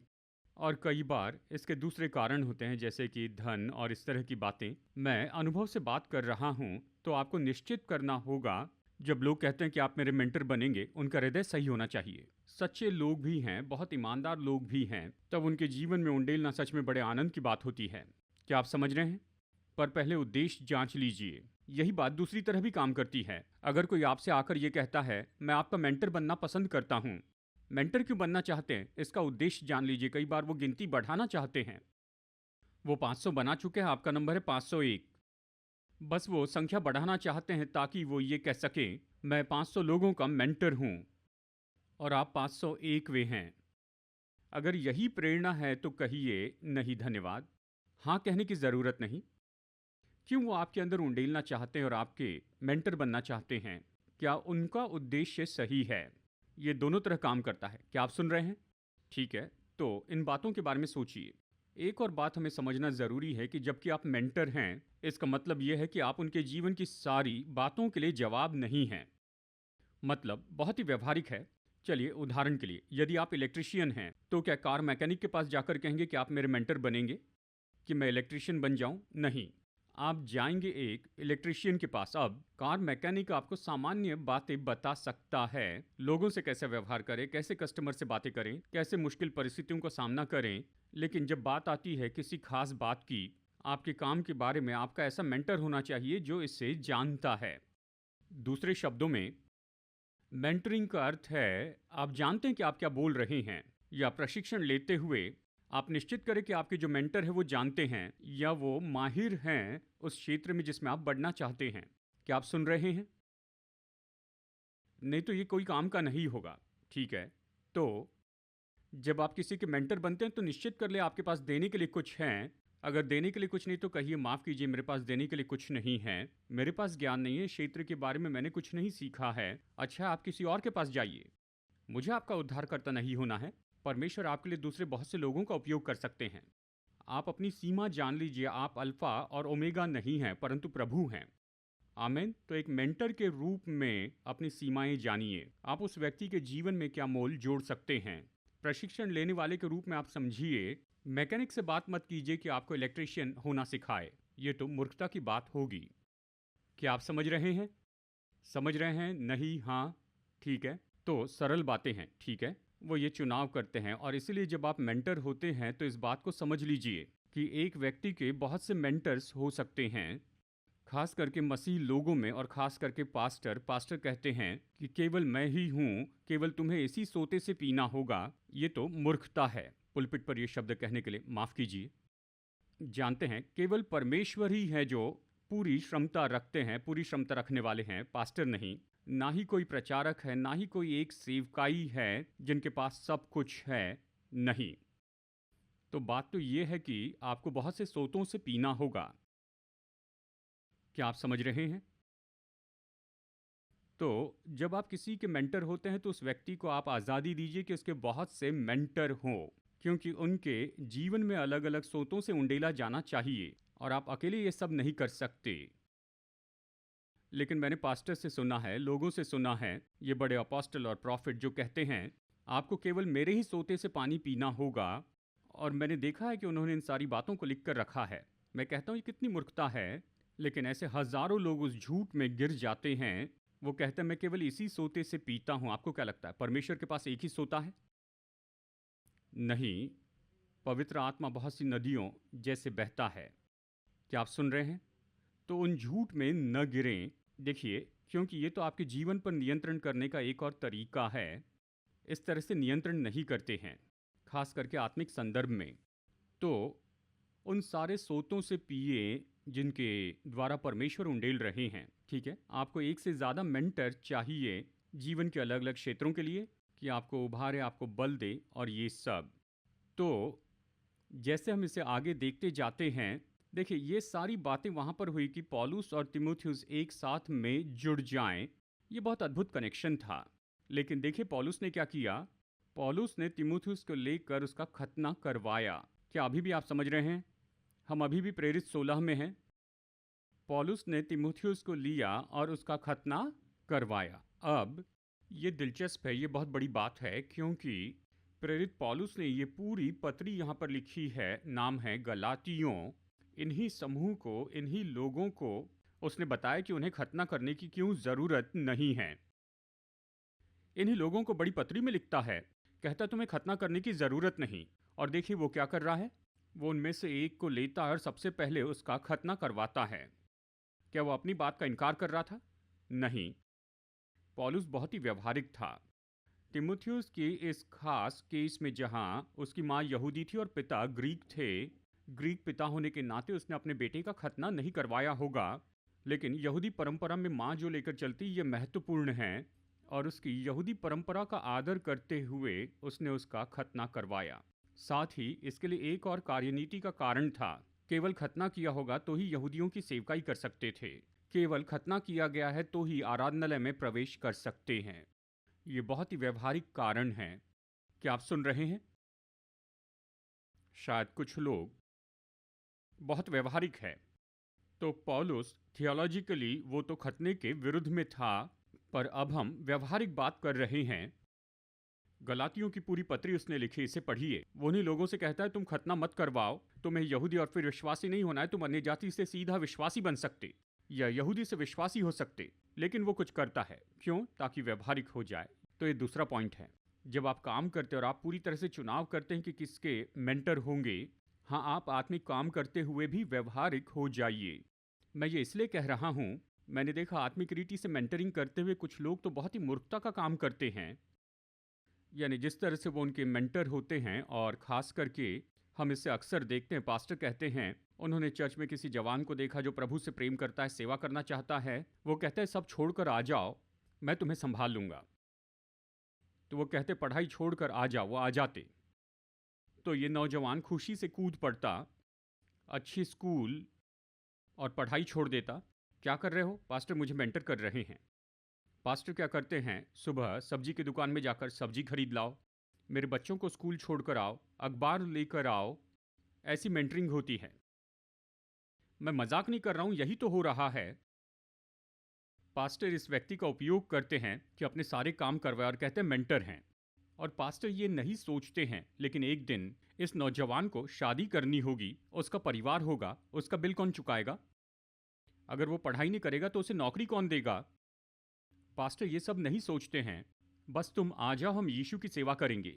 और कई बार इसके दूसरे कारण होते हैं, जैसे कि धन और इस तरह की बातें। मैं अनुभव से बात कर रहा हूँ, तो आपको निश्चित करना होगा जब लोग कहते हैं कि आप मेरे मेंटर बनेंगे, उनका हृदय सही होना चाहिए। सच्चे लोग भी हैं, बहुत ईमानदार लोग भी हैं, तब उनके जीवन में उंडेलना सच में बड़े आनंद की बात होती है। क्या आप समझ रहे हैं? पर पहले उद्देश्य जांच लीजिए। यही बात दूसरी तरह भी काम करती है। अगर कोई आपसे आकर ये कहता है मैं आपका मेंटर बनना पसंद करता हूँ, मेंटर क्यों बनना चाहते हैं इसका उद्देश्य जान लीजिए। कई बार वो गिनती बढ़ाना चाहते हैं। वो 500 बना चुके हैं, आपका नंबर है 501। बस वो संख्या बढ़ाना चाहते हैं ताकि वो ये कह सकें मैं 500 लोगों का मेंटर हूँ और आप 501वें हैं। अगर यही प्रेरणा है तो कहिए नहीं धन्यवाद, हाँ कहने की ज़रूरत नहीं। क्यों वो आपके अंदर उंडेलना चाहते हैं और आपके मेंटर बनना चाहते हैं? क्या उनका उद्देश्य सही है? ये दोनों तरह काम करता है। क्या आप सुन रहे हैं? ठीक है, तो इन बातों के बारे में सोचिए। एक और बात हमें समझना ज़रूरी है कि जबकि आप मेंटर हैं, इसका मतलब यह है कि आप उनके जीवन की सारी बातों के लिए जवाब नहीं हैं। मतलब बहुत ही व्यवहारिक है। चलिए उदाहरण के लिए, यदि आप इलेक्ट्रिशियन हैं, तो क्या कार मैकेनिक के पास जाकर कहेंगे कि आप मेरे मेंटर बनेंगे, कि मैं इलेक्ट्रिशियन बन जाऊं? नहीं, आप जाएंगे एक इलेक्ट्रिशियन के पास। अब कार मैकेनिक आपको सामान्य बातें बता सकता है, लोगों से कैसे व्यवहार करें, कैसे कस्टमर से बातें करें, कैसे मुश्किल परिस्थितियों का सामना करें। लेकिन जब बात आती है किसी खास बात की, आपके काम के बारे में, आपका ऐसा मेंटर होना चाहिए जो इसे जानता है। दूसरे शब्दों में, मेंटरिंग का अर्थ है आप जानते हैं कि आप क्या बोल रहे हैं, या प्रशिक्षण लेते हुए आप निश्चित करें कि आपके जो मेंटर है वो जानते हैं या वो माहिर हैं उस क्षेत्र में जिसमें आप बढ़ना चाहते हैं। क्या आप सुन रहे हैं? नहीं तो ये कोई काम का नहीं होगा। ठीक है, तो जब आप किसी के मेंटर बनते हैं तो निश्चित कर ले आपके पास देने के लिए कुछ है। अगर देने के लिए कुछ नहीं तो कहिए माफ़ कीजिए, मेरे पास देने के लिए कुछ नहीं है, मेरे पास ज्ञान नहीं है, क्षेत्र के बारे में मैंने कुछ नहीं सीखा है। अच्छा, आप किसी और के पास जाइए, मुझे आपका उद्धारकर्ता नहीं होना है। परमेश्वर आपके लिए दूसरे बहुत से लोगों का उपयोग कर सकते हैं। आप अपनी सीमा जान लीजिए, आप अल्फा और ओमेगा नहीं हैं परंतु प्रभु हैं। आमीन। तो एक मेंटर के रूप में अपनी सीमाएं जानिए। आप उस व्यक्ति के जीवन में क्या मोल जोड़ सकते हैं। प्रशिक्षण लेने वाले के रूप में आप समझिए, मैकेनिक से बात मत कीजिए कि आपको इलेक्ट्रिशियन होना सिखाए, ये तो मूर्खता की बात होगी। क्या आप समझ रहे हैं? समझ रहे हैं? नहीं, हाँ, ठीक है। तो सरल बातें हैं, ठीक है। वो ये चुनाव करते हैं और इसीलिए जब आप मेंटर होते हैं तो इस बात को समझ लीजिए कि एक व्यक्ति के बहुत से मेंटर्स हो सकते हैं, खास करके मसीह लोगों में, और खास करके पास्टर कहते हैं कि केवल मैं ही हूँ, केवल तुम्हें इसी सोते से पीना होगा। ये तो मूर्खता है पुलपिट पर ये शब्द कहने के लिए, माफ़ कीजिए। जानते हैं केवल परमेश्वर ही है जो पूरी क्षमता रखते हैं, पूरी क्षमता रखने वाले हैं, पास्टर नहीं। ना ही कोई प्रचारक है, ना ही कोई एक सेवकाई है जिनके पास सब कुछ है, नहीं। तो बात तो ये है कि आपको बहुत से सोतों से पीना होगा। क्या आप समझ रहे हैं? तो जब आप किसी के मेंटर होते हैं तो उस व्यक्ति को आप आज़ादी दीजिए कि उसके बहुत से मेंटर हों, क्योंकि उनके जीवन में अलग अलग सोतों से उंडेला जाना चाहिए और आप अकेले ये सब नहीं कर सकते। लेकिन मैंने पास्टर से सुना है, लोगों से सुना है, ये बड़े अपोस्टल और प्रॉफिट जो कहते हैं आपको केवल मेरे ही सोते से पानी पीना होगा, और मैंने देखा है कि उन्होंने इन सारी बातों को लिख कर रखा है। मैं कहता हूँ ये कितनी मूर्खता है, लेकिन ऐसे हजारों लोग उस झूठ में गिर जाते हैं। वो कहते हैं मैं केवल इसी सोते से पीता हूँ। आपको क्या लगता है परमेश्वर के पास एक ही सोता है? नहीं, पवित्र आत्मा बहुत सी नदियों जैसे बहता है। क्या आप सुन रहे हैं? तो उन झूठ में न गिरें। देखिए, क्योंकि ये तो आपके जीवन पर नियंत्रण करने का एक और तरीका है। इस तरह से नियंत्रण नहीं करते हैं, खास करके आत्मिक संदर्भ में। तो उन सारे सोतों से पिए जिनके द्वारा परमेश्वर उंडेल रहे हैं। ठीक है, आपको एक से ज़्यादा मेंटर चाहिए जीवन के अलग अलग क्षेत्रों के लिए। कि आपको उभारे, आपको बल दे और ये सब। तो जैसे हम इसे आगे देखते जाते हैं, देखिए ये सारी बातें वहाँ पर हुई कि पौलुस और तीमुथियुस एक साथ में जुड़ जाएं। ये बहुत अद्भुत कनेक्शन था। लेकिन देखिए पौलुस ने क्या किया। पौलुस ने तीमुथियुस को लेकर उसका खतना करवाया। क्या अभी भी आप समझ रहे हैं? हम अभी भी प्रेरित 16 में हैं। पौलुस ने तीमुथियुस को लिया और उसका खतना करवाया। अब ये दिलचस्प है, ये बहुत बड़ी बात है, क्योंकि प्रेरित पौलुस ने ये पूरी पत्री यहाँ पर लिखी है, नाम है गलातियों। इन्हीं समूह को, इन्हीं लोगों को उसने बताया कि उन्हें खतना करने की क्यों ज़रूरत नहीं है। इन्हीं लोगों को बड़ी पत्री में लिखता है, कहता तुम्हें खतना करने की ज़रूरत नहीं। और देखिए वो क्या कर रहा है, वो उनमें से एक को लेता है और सबसे पहले उसका खतना करवाता है। क्या वो अपनी बात का इनकार कर रहा था? नहीं, पौलुस बहुत ही व्यवहारिक था। तीमुथियुस की इस खास केस में जहां उसकी माँ यहूदी थी और पिता ग्रीक थे, ग्रीक पिता होने के नाते उसने अपने बेटे का खतना नहीं करवाया होगा, लेकिन यहूदी परंपरा में माँ जो लेकर चलती ये महत्वपूर्ण है, और उसकी यहूदी परंपरा का आदर करते हुए उसने उसका खतना करवाया। साथ ही इसके लिए एक और कार्यनीति का कारण था। केवल खतना किया होगा तो ही यहूदियों की सेवकाई कर सकते थे। केवल खतना किया गया है तो ही आराधनालय में प्रवेश कर सकते हैं। ये बहुत ही व्यवहारिक कारण है। क्या आप सुन रहे हैं? शायद कुछ लोग बहुत व्यवहारिक है। तो पौलुस थियोलॉजिकली वो तो खतने के विरुद्ध में था, पर अब हम व्यवहारिक बात कर रहे हैं। गलातियों की पूरी पत्री उसने लिखी, इसे पढ़िए। वो उन्हीं लोगों से कहता है तुम खतना मत करवाओ, तुम्हें यहूदी और फिर विश्वासी नहीं होना है, तुम अन्य जाति से सीधा विश्वासी बन सकते या यहूदी से विश्वासी हो सकते। लेकिन वो कुछ करता है, क्यों? ताकि व्यवहारिक हो जाए। तो ये दूसरा पॉइंट है। जब आप काम करते हैं और आप पूरी तरह से चुनाव करते हैं कि किसके मेंटर होंगे, हाँ, आप आत्मिक काम करते हुए भी व्यवहारिक हो जाइए। मैं ये इसलिए कह रहा हूँ, मैंने देखा आत्मिक रीति से मेंटरिंग करते हुए कुछ लोग तो बहुत ही मूर्खता का काम करते हैं। यानी जिस तरह से वो उनके मेंटर होते हैं, और ख़ास करके हम इसे अक्सर देखते हैं, पास्टर कहते हैं उन्होंने चर्च में किसी जवान को देखा जो प्रभु से प्रेम करता है, सेवा करना चाहता है। वो कहता है सब छोड़कर आ जाओ, मैं तुम्हें संभाल लूँगा। तो वो कहते पढ़ाई छोड़कर आ जाओ, वो आ जाते। तो ये नौजवान खुशी से कूद पड़ता, अच्छी स्कूल और पढ़ाई छोड़ देता। क्या कर रहे हो? पास्टर मुझे मेंटर कर रहे हैं। पास्टर क्या करते हैं, सुबह सब्जी की दुकान में जाकर सब्जी खरीद लाओ, मेरे बच्चों को स्कूल छोड़कर आओ, अखबार लेकर आओ। ऐसी मेंटरिंग होती है। मैं मजाक नहीं कर रहा हूं, यही तो हो रहा है। पास्टर इस व्यक्ति का उपयोग करते हैं कि अपने सारे काम करवाए और कहते हैं मेंटर हैं। और पास्टर ये नहीं सोचते हैं, लेकिन एक दिन इस नौजवान को शादी करनी होगी, उसका परिवार होगा, उसका बिल कौन चुकाएगा? अगर वो पढ़ाई नहीं करेगा तो उसे नौकरी कौन देगा? पास्टर ये सब नहीं सोचते हैं, बस तुम आ जाओ, हम यीशु की सेवा करेंगे।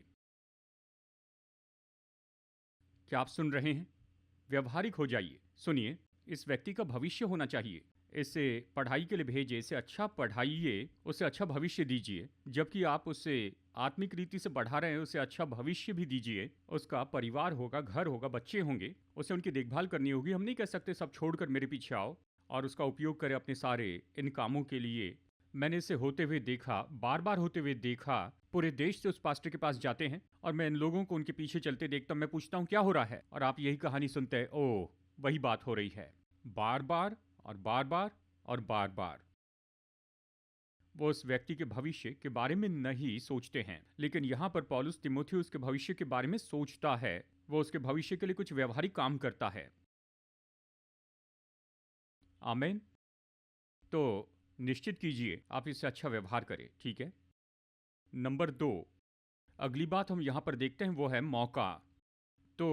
क्या आप सुन रहे हैं? व्यवहारिक हो जाइए। सुनिए, इस व्यक्ति का भविष्य होना चाहिए। इसे पढ़ाई के लिए भेजिए, इसे अच्छा पढ़ाइए, उसे अच्छा भविष्य दीजिए। जबकि आप उसे आत्मिक रीति से बढ़ा रहे हैं, उसे अच्छा भविष्य भी दीजिए। उसका परिवार होगा, घर होगा, बच्चे होंगे, उसे उनकी देखभाल करनी होगी। हम नहीं कह सकते सब छोड़कर मेरे पीछे आओ और उसका उपयोग करें अपने सारे इन कामों के लिए। मैंने इसे होते हुए देखा, बार बार होते हुए देखा। पूरे देश से उस पास्टर के पास जाते हैं और मैं इन लोगों को उनके पीछे चलते देखता हूं। मैं पूछता हूं क्या हो रहा है, और आप यही कहानी सुनते हैं। ओह, वही बात हो रही है। बार बार और बार बार और बार बार वो उस व्यक्ति के भविष्य के बारे में नहीं सोचते हैं। लेकिन यहाँ पर पौलुस तीमुथियुस के भविष्य के बारे में सोचता है। वो उसके भविष्य के लिए कुछ व्यवहारिक काम करता है। आमीन। तो निश्चित कीजिए आप इससे अच्छा व्यवहार करें, ठीक है। नंबर 2, अगली बात हम यहाँ पर देखते हैं वो है मौका। तो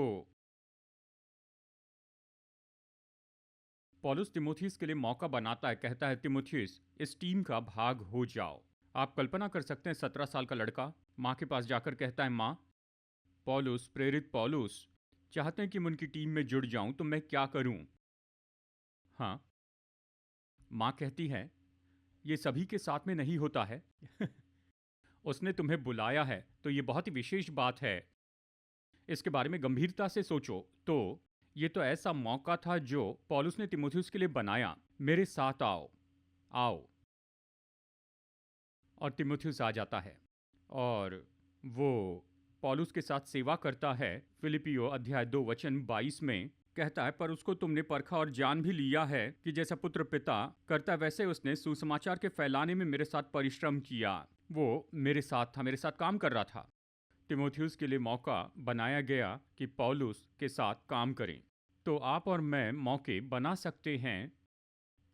पौलुस तिमोथियस के लिए मौका बनाता है, कहता है तिमोथियस इस टीम का भाग हो जाओ। आप कल्पना कर सकते हैं 17 साल का लड़का माँ के पास जाकर कहता है माँ, पौलुस, प्रेरित पौलुस चाहते हैं कि मैं उनकी टीम में जुड़ जाऊं, तो मैं क्या करूं? हाँ, माँ कहती है ये सभी के साथ में नहीं होता है। उसने तुम्हें बुलाया है तो ये बहुत ही विशेष बात है, इसके बारे में गंभीरता से सोचो। तो ये तो ऐसा मौका था जो पौलुस ने तिमोथियुस के लिए बनाया। मेरे साथ आओ, आओ। और तिमोथियुस आ जाता है। और वो पौलुस के साथ सेवा करता है। फिलिपियो अध्याय 2 वचन 22 में कहता है, पर उसको तुमने परखा और जान भी लिया है कि जैसा पुत्र पिता करता वैसे उसने सुसमाचार के फैलाने में मेरे साथ परिश्रम किया। वो मेरे साथ था, मेरे साथ काम कर रहा था। तिमोथियुस के लिए मौका बनाया गया कि पौलुस के साथ काम करें। तो आप और मैं मौके बना सकते हैं।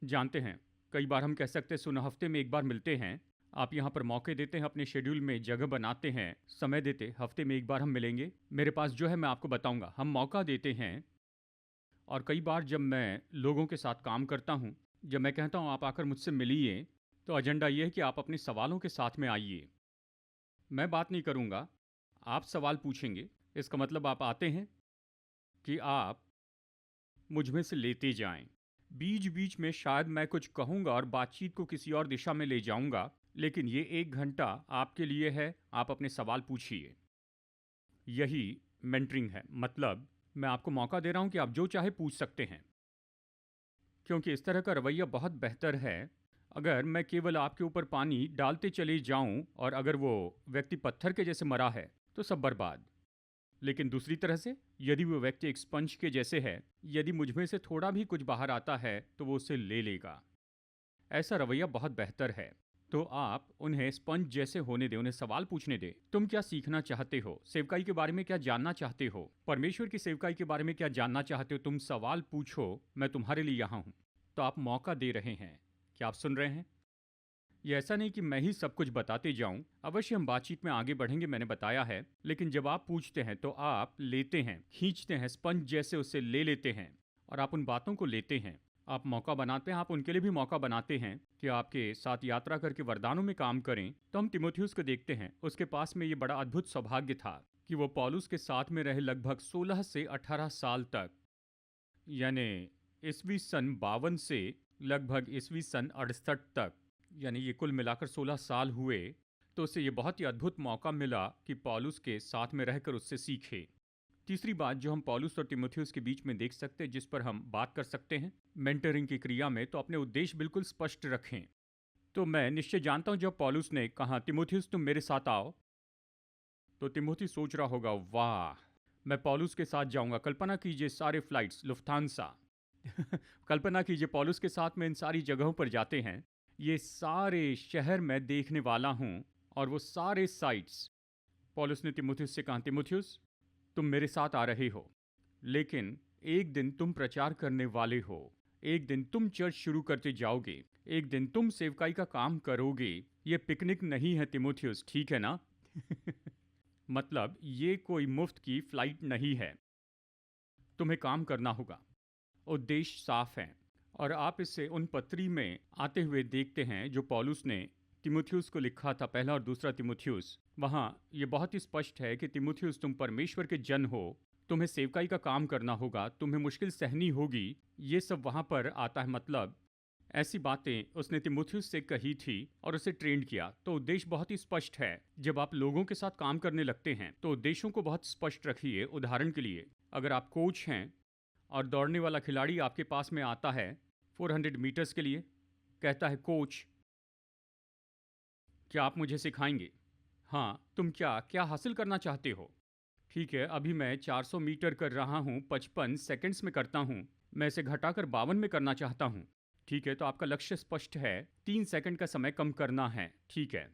जानते हैं, कई बार हम कह सकते हैं सुनो हफ्ते में एक बार मिलते हैं। आप यहाँ पर मौके देते हैं, अपने शेड्यूल में जगह बनाते हैं, समय देते, हफ्ते में एक बार हम मिलेंगे। मेरे पास जो है मैं आपको बताऊंगा। हम मौका देते हैं। और कई बार जब मैं लोगों के साथ काम करता हूँ, जब मैं कहता हूँ आप आकर मुझसे मिलिए, तो एजेंडा ये है कि आप अपने सवालों के साथ में आइए। मैं बात नहीं करूँगा, आप सवाल पूछेंगे। इसका मतलब आप आते हैं कि आप मुझ में से लेते जाएं। बीच बीच में शायद मैं कुछ कहूँगा और बातचीत को किसी और दिशा में ले जाऊँगा, लेकिन ये 1 घंटा आपके लिए है। आप अपने सवाल पूछिए। यही मेंटरिंग है। मतलब मैं आपको मौका दे रहा हूँ कि आप जो चाहे पूछ सकते हैं, क्योंकि इस तरह का रवैया बहुत बेहतर है। अगर मैं केवल आपके ऊपर पानी डालते चले जाऊं और अगर वो व्यक्ति पत्थर के जैसे मरा है तो सब बर्बाद। लेकिन दूसरी तरह से, यदि वो व्यक्ति एक स्पंज के जैसे है, यदि मुझ में से थोड़ा भी कुछ बाहर आता है तो वो उसे ले लेगा। ऐसा रवैया बहुत बेहतर है। तो आप उन्हें स्पंज जैसे होने दें, उन्हें सवाल पूछने दें। तुम क्या सीखना चाहते हो? सेवकाई के बारे में क्या जानना चाहते हो? परमेश्वर की सेवकाई के बारे में क्या जानना चाहते हो? तुम सवाल पूछो, मैं तुम्हारे लिए यहाँ हूँ। तो आप मौका दे रहे हैं। क्या आप सुन रहे हैं? ये ऐसा नहीं कि मैं ही सब कुछ बताते जाऊं। अवश्य हम बातचीत में आगे बढ़ेंगे, मैंने बताया है। लेकिन जब आप पूछते हैं तो आप लेते हैं, खींचते हैं, स्पंज जैसे उससे ले लेते हैं और आप उन बातों को लेते हैं। आप मौका बनाते हैं, आप उनके लिए भी मौका बनाते हैं कि आपके साथ यात्रा करके वरदानों में काम करें। तो हम तिमोथियुस को देखते हैं, उसके पास में ये बड़ा अद्भुत सौभाग्य था कि वो पौलुस के साथ में रहे लगभग 16 से 18 साल तक, यानी ईस्वी सन 52 से लगभग ईस्वी सन 68 तक, यानी ये कुल मिलाकर 16 साल हुए। तो उसे ये बहुत ही अद्भुत मौका मिला कि पौलुस के साथ में रहकर उससे सीखे। तीसरी बात जो हम पौलुस और तिमोथियुस के बीच में देख सकते हैं, जिस पर हम बात कर सकते हैं मेंटरिंग की क्रिया में, तो अपने उद्देश्य बिल्कुल स्पष्ट रखें। तो मैं निश्चय जानता हूं जब पौलुस ने कहा तिमोथियुस तुम मेरे साथ आओ, तो तिमोथी सोच रहा होगा वाह, मैं पौलुस के साथ जाऊंगा। कल्पना कीजिए सारे फ्लाइट्स लुफ्थांसा कल्पना कीजिए पौलुस के साथ में इन सारी जगहों पर जाते हैं। ये सारे शहर मैं देखने वाला हूं और वो सारे साइट्स। पौलुस ने तिमुथियुस से कहा तिमुथियुस तुम मेरे साथ आ रहे हो, लेकिन एक दिन तुम प्रचार करने वाले हो, एक दिन तुम चर्च शुरू करते जाओगे, एक दिन तुम सेवकाई का काम करोगे। ये पिकनिक नहीं है तिमुथियुस, ठीक है ना? मतलब ये कोई मुफ्त की फ्लाइट नहीं है। तुम्हें काम करना होगा, उद्देश्य साफ है। और आप इससे उन पत्री में आते हुए देखते हैं जो पौलुस ने तिमुथियुस को लिखा था, पहला और दूसरा तिमुथियुस। वहाँ ये बहुत ही स्पष्ट है कि तिमुथियुस तुम परमेश्वर के जन हो, तुम्हें सेवकाई का काम करना होगा, तुम्हें मुश्किल सहनी होगी। ये सब वहाँ पर आता है। मतलब ऐसी बातें उसने तिमुथियुस से कही थी और उसे ट्रेंड किया। तो उद्देश्य बहुत ही स्पष्ट है। जब आप लोगों के साथ काम करने लगते हैं तो उद्देश्यों को बहुत स्पष्ट रखिए। उदाहरण के लिए, अगर आप कोच हैं और दौड़ने वाला खिलाड़ी आपके पास में आता है 400 मीटर्स के लिए, कहता है कोच क्या आप मुझे सिखाएंगे? हाँ, तुम क्या क्या हासिल करना चाहते हो? ठीक है, अभी मैं 400 मीटर कर रहा हूँ, 55 सेकंड्स में करता हूँ, मैं इसे घटाकर 52 में करना चाहता हूँ। ठीक है, तो आपका लक्ष्य स्पष्ट है, 3 सेकंड का समय कम करना है। ठीक है,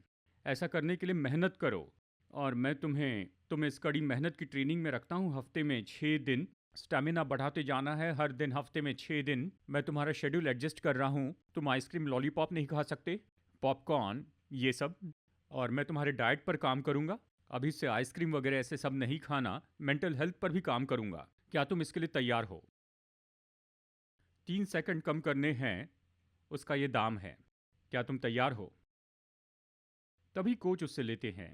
ऐसा करने के लिए मेहनत करो और मैं तुम्हें इस कड़ी मेहनत की ट्रेनिंग में रखता हूँ। हफ्ते में 6 दिन स्टैमिना बढ़ाते जाना है, हर दिन हफ्ते में 6 दिन मैं तुम्हारा शेड्यूल एडजस्ट कर रहा हूँ। तुम आइसक्रीम लॉलीपॉप नहीं खा सकते, पॉपकॉर्न ये सब, और मैं तुम्हारे डाइट पर काम करूँगा। अभी से आइसक्रीम वगैरह ऐसे सब नहीं खाना, मेंटल हेल्थ पर भी काम करूँगा। क्या तुम इसके लिए तैयार हो? 3 सेकंड कम करने हैं, उसका ये दाम है। क्या तुम तैयार हो? तभी कोच उससे लेते हैं।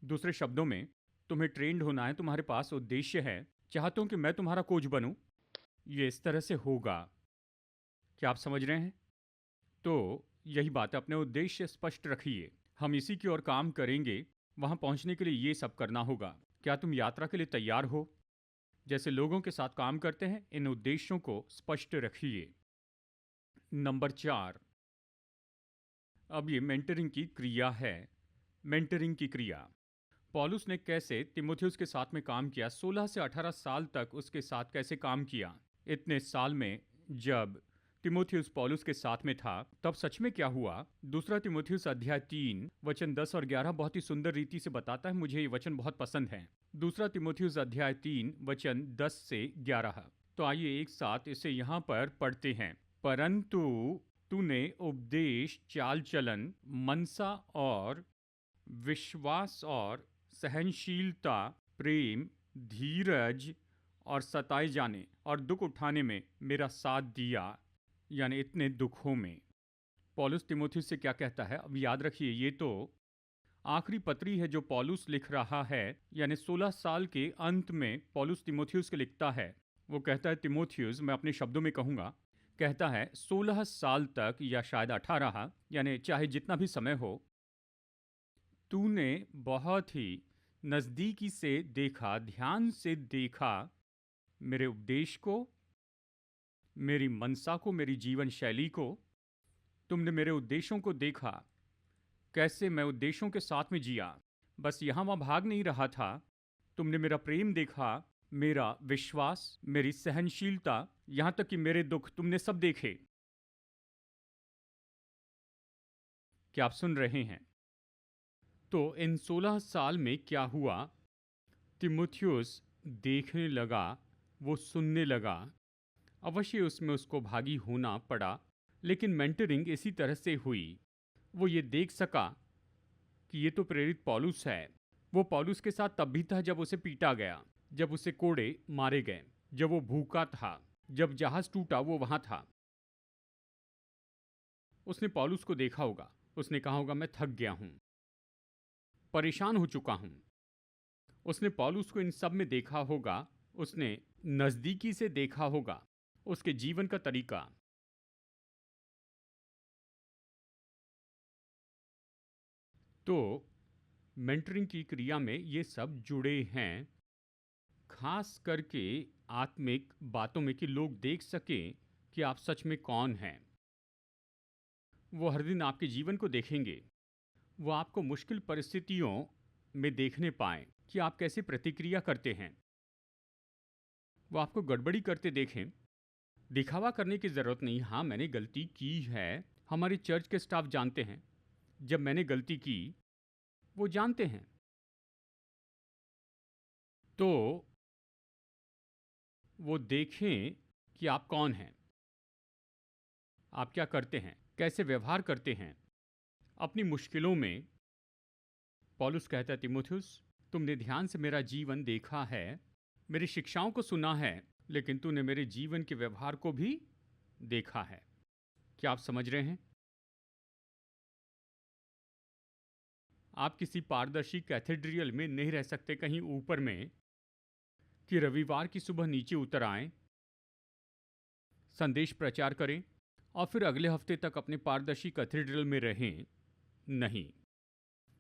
दूसरे शब्दों में, तुम्हें ट्रेंड होना है, तुम्हारे पास उद्देश्य है, चाहता हूं कि मैं तुम्हारा कोच बनूं, ये इस तरह से होगा। क्या आप समझ रहे हैं? तो यही बात है, अपने उद्देश्य स्पष्ट रखिए। हम इसी की ओर काम करेंगे, वहां पहुंचने के लिए ये सब करना होगा। क्या तुम यात्रा के लिए तैयार हो? जैसे लोगों के साथ काम करते हैं, इन उद्देश्यों को स्पष्ट रखिए। नंबर 4, अब ये मेंटरिंग की क्रिया है। मेंटरिंग की क्रिया। पौलुस ने कैसे तिमोथियुस के साथ में काम किया, 16 से 18 साल तक उसके साथ कैसे काम किया। इतने साल में जब तिमोथियुस पौलुस के साथ में था, तब सच में क्या हुआ। दूसरा तिमोथियुस अध्याय 3 वचन 10 और 11 बहुत ही सुंदर रीति से बताता है। मुझे ये वचन बहुत पसंद है। दूसरा तिमोथियुस अध्याय 3 वचन 10 से 11। तो आइए एक साथ इसे यहाँ पर पढ़ते हैं। परंतु तूने उपदेश, चाल चलन, मनसा और विश्वास और सहनशीलता, प्रेम, धीरज और सताए जाने और दुख उठाने में मेरा साथ दिया, यानी इतने दुखों में। पौलुस तिमोथियुस से क्या कहता है? अब याद रखिए, ये तो आखिरी पत्री है जो पौलुस लिख रहा है, यानी 16 साल के अंत में पौलुस तिमोथियुस को लिखता है। वो कहता है, तिमोथियुस, मैं अपने शब्दों में कहूँगा, कहता है 16 साल तक या शायद 18, यानी चाहे जितना भी समय हो, तूने बहुत ही नज़दीकी से देखा, ध्यान से देखा मेरे उपदेश को, मेरी मनसा को, मेरी जीवन शैली को। तुमने मेरे उद्देश्यों को देखा, कैसे मैं उद्देश्यों के साथ में जिया, बस यहाँ वहाँ भाग नहीं रहा था। तुमने मेरा प्रेम देखा, मेरा विश्वास, मेरी सहनशीलता, यहाँ तक कि मेरे दुख तुमने सब देखे। क्या आप सुन रहे हैं? तो इन 16 साल में क्या हुआ? तिमोथियुस देखने लगा, वो सुनने लगा। अवश्य उसमें उसको भागी होना पड़ा, लेकिन मेंटरिंग इसी तरह से हुई। वो ये देख सका कि ये तो प्रेरित पौलुस है। वो पौलुस के साथ तब भी था जब उसे पीटा गया, जब उसे कोड़े मारे गए, जब वो भूखा था, जब जहाज टूटा वो वहां था। उसने पौलुस को देखा होगा, उसने कहा होगा, मैं थक गया हूं, परेशान हो चुका हूं। उसने पौलुस को इन सब में देखा होगा, उसने नजदीकी से देखा होगा उसके जीवन का तरीका। तो मेंटरिंग की क्रिया में ये सब जुड़े हैं, खास करके आत्मिक बातों में, कि लोग देख सकें कि आप सच में कौन हैं। वो हर दिन आपके जीवन को देखेंगे, वो आपको मुश्किल परिस्थितियों में देखने पाएं कि आप कैसे प्रतिक्रिया करते हैं। वो आपको गड़बड़ी करते देखें। दिखावा करने की ज़रूरत नहीं, हाँ मैंने गलती की है। हमारे चर्च के स्टाफ जानते हैं जब मैंने गलती की, वो जानते हैं। तो वो देखें कि आप कौन हैं, आप क्या करते हैं, कैसे व्यवहार करते हैं अपनी मुश्किलों में। पौलुस कहता है, तिमोथियुस, तुमने ध्यान से मेरा जीवन देखा है, मेरी शिक्षाओं को सुना है, लेकिन तूने मेरे जीवन के व्यवहार को भी देखा है। क्या आप समझ रहे हैं? आप किसी पारदर्शी कैथेड्रियल में नहीं रह सकते कहीं ऊपर में, कि रविवार की सुबह नीचे उतर आएं, संदेश प्रचार करें और फिर अगले हफ्ते तक अपने पारदर्शी कैथेड्रल में रहें। नहीं,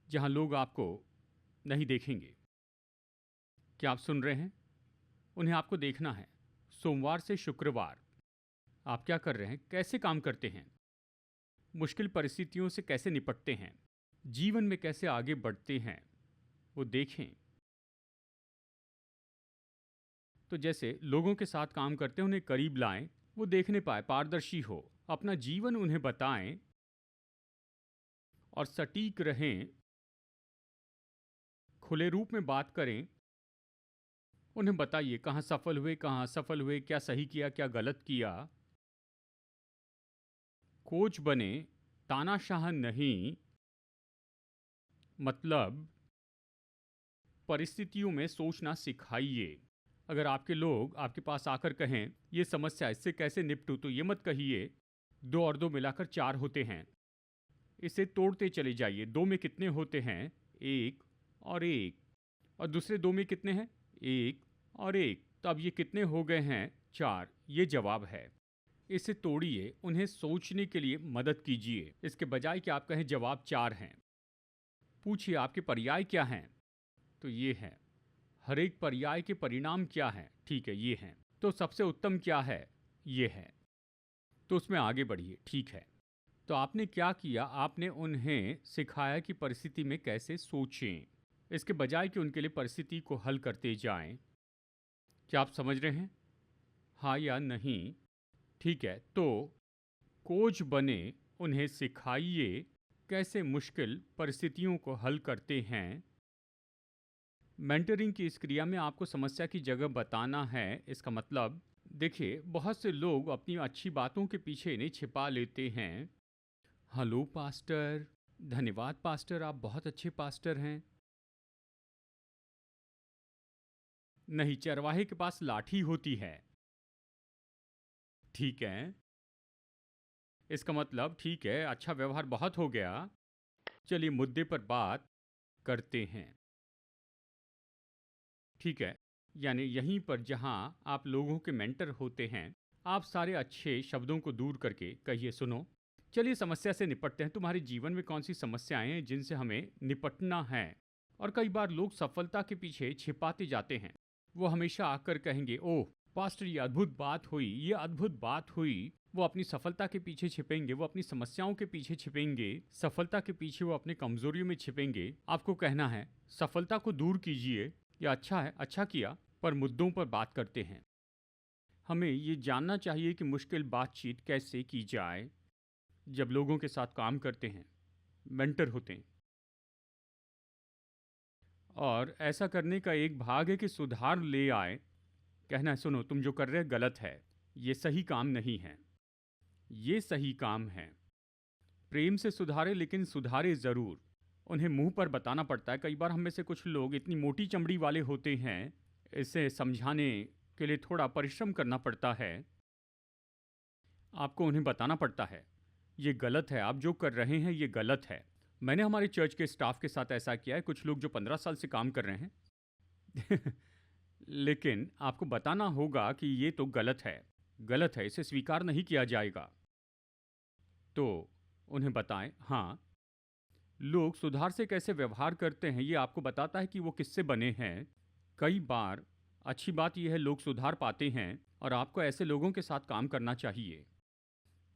जहां लोग आपको नहीं देखेंगे। क्या आप सुन रहे हैं? उन्हें आपको देखना है। सोमवार से शुक्रवार आप क्या कर रहे हैं, कैसे काम करते हैं, मुश्किल परिस्थितियों से कैसे निपटते हैं, जीवन में कैसे आगे बढ़ते हैं, वो देखें। तो जैसे लोगों के साथ काम करते हैं, उन्हें करीब लाएं, वो देखने पाए, पारदर्शी हो, अपना जीवन उन्हें बताएं और सटीक रहें, खुले रूप में बात करें। उन्हें बताइए कहाँ सफल हुए, कहाँ असफल हुए, क्या सही किया, क्या गलत किया। कोच बने, तानाशाह नहीं। मतलब परिस्थितियों में सोचना सिखाइए। अगर आपके लोग आपके पास आकर कहें, ये समस्या, इससे कैसे निपटूं, तो ये मत कहिए 2 और 2 मिलाकर 4 होते हैं। इसे तोड़ते चले जाइए। 2 में कितने होते हैं? 1 और 1। और दूसरे 2 में कितने हैं? 1 और 1। तो अब ये कितने हो गए हैं? 4। ये जवाब है। इसे तोड़िए, उन्हें सोचने के लिए मदद कीजिए, इसके बजाय कि आप कहें जवाब 4 हैं। पूछिए आपके पर्याय क्या हैं? तो ये है। हर एक पर्याय के परिणाम क्या हैं? ठीक है, ये हैं। तो सबसे उत्तम क्या है? ये है। तो उसमें आगे बढ़िए। ठीक है, तो आपने क्या किया? आपने उन्हें सिखाया कि परिस्थिति में कैसे सोचें, इसके बजाय कि उनके लिए परिस्थिति को हल करते जाएं। क्या आप समझ रहे हैं? हाँ या नहीं? ठीक है, तो कोच बने, उन्हें सिखाइए कैसे मुश्किल परिस्थितियों को हल करते हैं। मेंटरिंग की इस क्रिया में आपको समस्या की जगह बताना है। इसका मतलब देखिए, बहुत से लोग अपनी अच्छी बातों के पीछे इन्हें छिपा लेते हैं। हेलो पास्टर, धन्यवाद पास्टर, आप बहुत अच्छे पास्टर हैं। नहीं, चरवाहे के पास लाठी होती है। ठीक है, इसका मतलब ठीक है, अच्छा व्यवहार बहुत हो गया। चलिए मुद्दे पर बात करते हैं। ठीक है, यानी यहीं पर जहां आप लोगों के मेंटर होते हैं, आप सारे अच्छे शब्दों को दूर करके कहिए, सुनो, चलिए समस्या से निपटते हैं। तुम्हारे जीवन में कौन सी समस्याएं हैं जिनसे हमें निपटना है? और कई बार लोग सफलता के पीछे छिपाते जाते हैं। वो हमेशा आकर कहेंगे, ओह पास्टर ये अद्भुत बात हुई, ये अद्भुत बात हुई। वो अपनी सफलता के पीछे छिपेंगे, वो अपनी समस्याओं के पीछे छिपेंगे, सफलता के पीछे वो अपनी कमजोरियों में छिपेंगे। आपको कहना है सफलता को दूर कीजिए, या अच्छा है, अच्छा किया, पर मुद्दों पर बात करते हैं। हमें ये जानना चाहिए कि मुश्किल बातचीत कैसे की जाए। जब लोगों के साथ काम करते हैं, मेंटर होते हैं, और ऐसा करने का एक भाग है कि सुधार ले आए। कहना है, सुनो तुम जो कर रहे हो गलत है, ये सही काम नहीं है, ये सही काम है। प्रेम से सुधारे, लेकिन सुधारे ज़रूर। उन्हें मुंह पर बताना पड़ता है। कई बार हम में से कुछ लोग इतनी मोटी चमड़ी वाले होते हैं, इसे समझाने के लिए थोड़ा परिश्रम करना पड़ता है। आपको उन्हें बताना पड़ता है ये गलत है, आप जो कर रहे हैं ये गलत है। मैंने हमारे चर्च के स्टाफ के साथ ऐसा किया है, कुछ लोग जो 15 साल से काम कर रहे हैं लेकिन आपको बताना होगा कि ये तो गलत है, गलत है, इसे स्वीकार नहीं किया जाएगा। तो उन्हें बताएं, हाँ, लोग सुधार से कैसे व्यवहार करते हैं ये आपको बताता है कि वो किससे बने हैं। कई बार अच्छी बात यह है लोग सुधार पाते हैं, और आपको ऐसे लोगों के साथ काम करना चाहिए।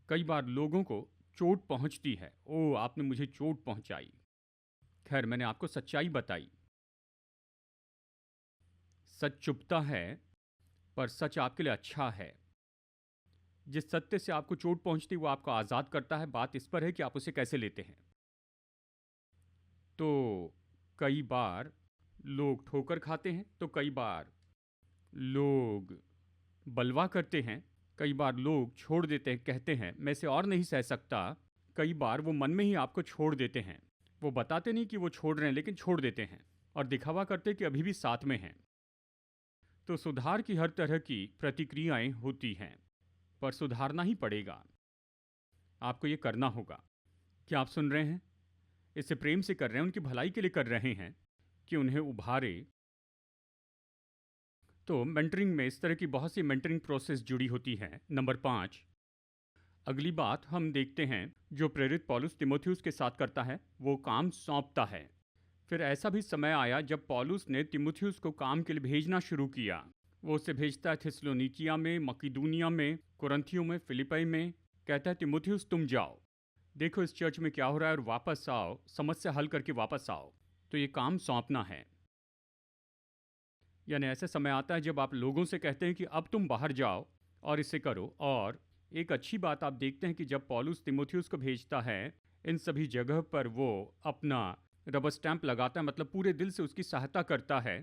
कई बार लोगों को चोट पहुंचती है, ओह आपने मुझे चोट पहुंचाई। खैर, मैंने आपको सच्चाई बताई। सच चुभता है, पर सच आपके लिए अच्छा है। जिस सत्य से आपको चोट पहुंचती वो आपको आज़ाद करता है। बात इस पर है कि आप उसे कैसे लेते हैं। तो कई बार लोग ठोकर खाते हैं, तो कई बार लोग बलवा करते हैं, कई बार लोग छोड़ देते हैं, कहते हैं मैं इसे और नहीं सह सकता। कई बार वो मन में ही आपको छोड़ देते हैं। वो बताते नहीं कि वो छोड़ रहे हैं, लेकिन छोड़ देते हैं और दिखावा करते कि अभी भी साथ में हैं। तो सुधार की हर तरह की प्रतिक्रियाएं होती हैं, पर सुधारना ही पड़ेगा। आपको ये करना होगा। क्या आप सुन रहे हैं? इसे प्रेम से कर रहे हैं, उनकी भलाई के लिए कर रहे हैं कि उन्हें उभारे। तो मेंटरिंग में इस तरह की बहुत सी मेंटरिंग प्रोसेस जुड़ी होती है। नंबर 5, अगली बात हम देखते हैं जो प्रेरित पौलुस तिमोथियुस के साथ करता है, वो काम सौंपता है। फिर ऐसा भी समय आया जब पौलुस ने तिमोथियुस को काम के लिए भेजना शुरू किया। वो उसे भेजता है थिस्सलुनीकिया में, मकिदुनिया में, कुरिन्थियों में, फिलिपी में। कहता है तिमोथियुस तुम जाओ, देखो इस चर्च में क्या हो रहा है, और वापस आओ, समस्या हल करके वापस आओ। तो ये काम सौंपना है। यानी ऐसा समय आता है जब आप लोगों से कहते हैं कि अब तुम बाहर जाओ और इसे करो। और एक अच्छी बात आप देखते हैं कि जब पौलुस तिमोथियुस को भेजता है, इन सभी जगह पर वो अपना रबर स्टैंप लगाता है, मतलब पूरे दिल से उसकी सहायता करता है।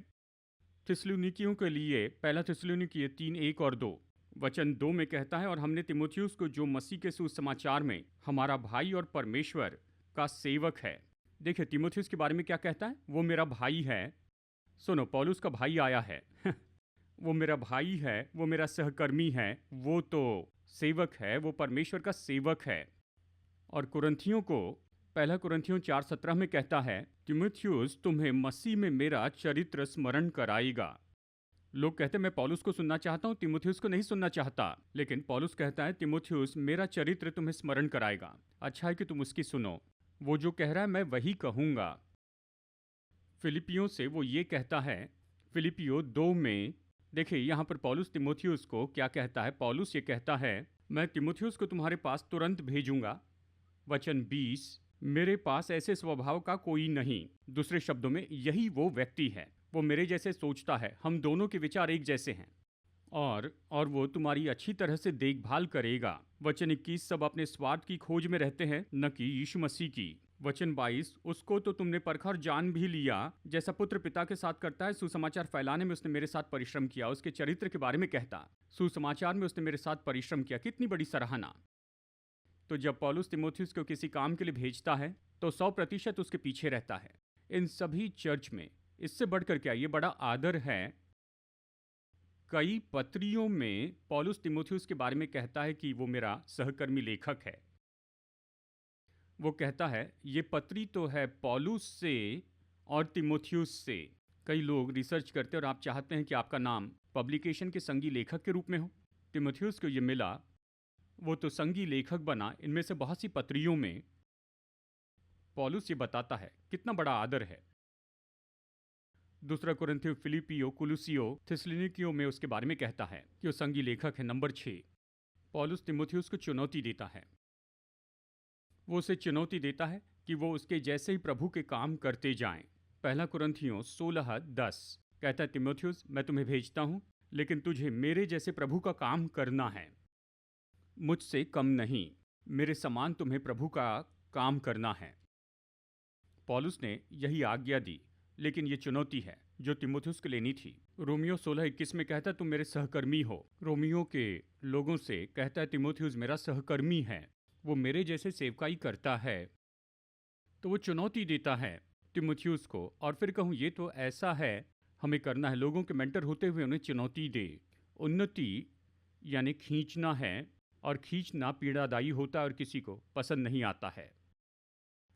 थिस्सलुनीकियों के लिए पहला थिस्सलुनीकी 3:1 और 2 वचन 2 में कहता है, और हमने तिमोथियुस को जो मसीह के सुसमाचार में हमारा भाई और परमेश्वर का सेवक है। देखिए तिमोथियुस के बारे में क्या कहता है, वो मेरा भाई है। सुनो, पौलुस का भाई आया है वो मेरा भाई है, वो मेरा सहकर्मी है, वो तो सेवक है, वो परमेश्वर का सेवक है। और कुरिन्थियों को पहला कुरिन्थियों 4:17 में कहता है, तिमोथियुस तुम्हें मसीह में मेरा चरित्र स्मरण कराएगा। लोग कहते हैं मैं पौलुस को सुनना चाहता हूँ, तिमोथियुस को नहीं सुनना चाहता। लेकिन पौलुस कहता है तिमोथियुस मेरा चरित्र तुम्हें स्मरण कराएगा। अच्छा है कि तुम उसकी सुनो। वो जो कह रहा है मैं वही कहूँगा। फिलिपियों से वो ये कहता है, फिलिपियो 2 में देखिए यहाँ पर पौलुस तिमोथियुस को क्या कहता है। पौलुस ये कहता है मैं तिमोथियुस को तुम्हारे पास तुरंत भेजूंगा, वचन 20, मेरे पास ऐसे स्वभाव का कोई नहीं। दूसरे शब्दों में यही वो व्यक्ति है, वो मेरे जैसे सोचता है, हम दोनों के विचार एक जैसे हैं, और वो तुम्हारी अच्छी तरह से देखभाल करेगा। वचन 21, सब अपने स्वार्थ की खोज में रहते हैं, न कि यीशु मसीह की। वचन 22, उसको तो तुमने परखा और जान भी लिया, जैसा पुत्र पिता के साथ करता है। सुसमाचार फैलाने में उसने मेरे साथ परिश्रम किया। उसके चरित्र के बारे में कहता, सुसमाचार में उसने मेरे साथ परिश्रम किया। कितनी बड़ी सराहना। तो जब पौलुस तीमुथियुस को किसी काम के लिए भेजता है तो 100% उसके पीछे रहता है। इन सभी चर्च में इससे बढ़कर क्या, ये बड़ा आदर है। कई पत्रियों में पौलुस तीमुथियुस के बारे में कहता है कि वो मेरा सहकर्मी लेखक है। वो कहता है ये पत्री तो है पौलुस से और तीमुथियुस से। कई लोग रिसर्च करते हैं और आप चाहते हैं कि आपका नाम पब्लिकेशन के संगी लेखक के रूप में हो। तीमुथियुस को ये मिला, वो तो संगी लेखक बना। इनमें से बहुत सी पत्रियों में पौलुस ये बताता है, कितना बड़ा आदर है। दूसरा कुरिन्थियों, फिलिपियो, कुलुसियो, थिस्सलुनीकियों में उसके बारे में कहता है कि वो संगी लेखक है। नंबर 6, पौलुस तीमुथियुस को चुनौती देता है। वो उसे चुनौती देता है कि वो उसके जैसे ही प्रभु के काम करते जाएं। पहला कुरिन्थियों 16:10 कहता है, तीमुथियुस मैं तुम्हें भेजता हूं, लेकिन तुझे मेरे जैसे प्रभु का काम करना है, मुझसे कम नहीं, मेरे समान तुम्हें प्रभु का काम करना है। पौलुस ने यही आज्ञा दी, लेकिन ये चुनौती है जो तीमुथियुस को लेनी थी। रोमियो 16:21 में कहता है तुम मेरे सहकर्मी हो। रोमियो के लोगों से कहता है तीमुथियुस मेरा सहकर्मी है, वो मेरे जैसे सेवकाई करता है। तो वो चुनौती देता है तीमुथियुस को। और फिर कहूँ ये तो ऐसा है, हमें करना है, लोगों के मेंटर होते हुए उन्हें चुनौती दे। उन्नति यानी खींचना है, और खींचना पीड़ादायी होता है और किसी को पसंद नहीं आता है।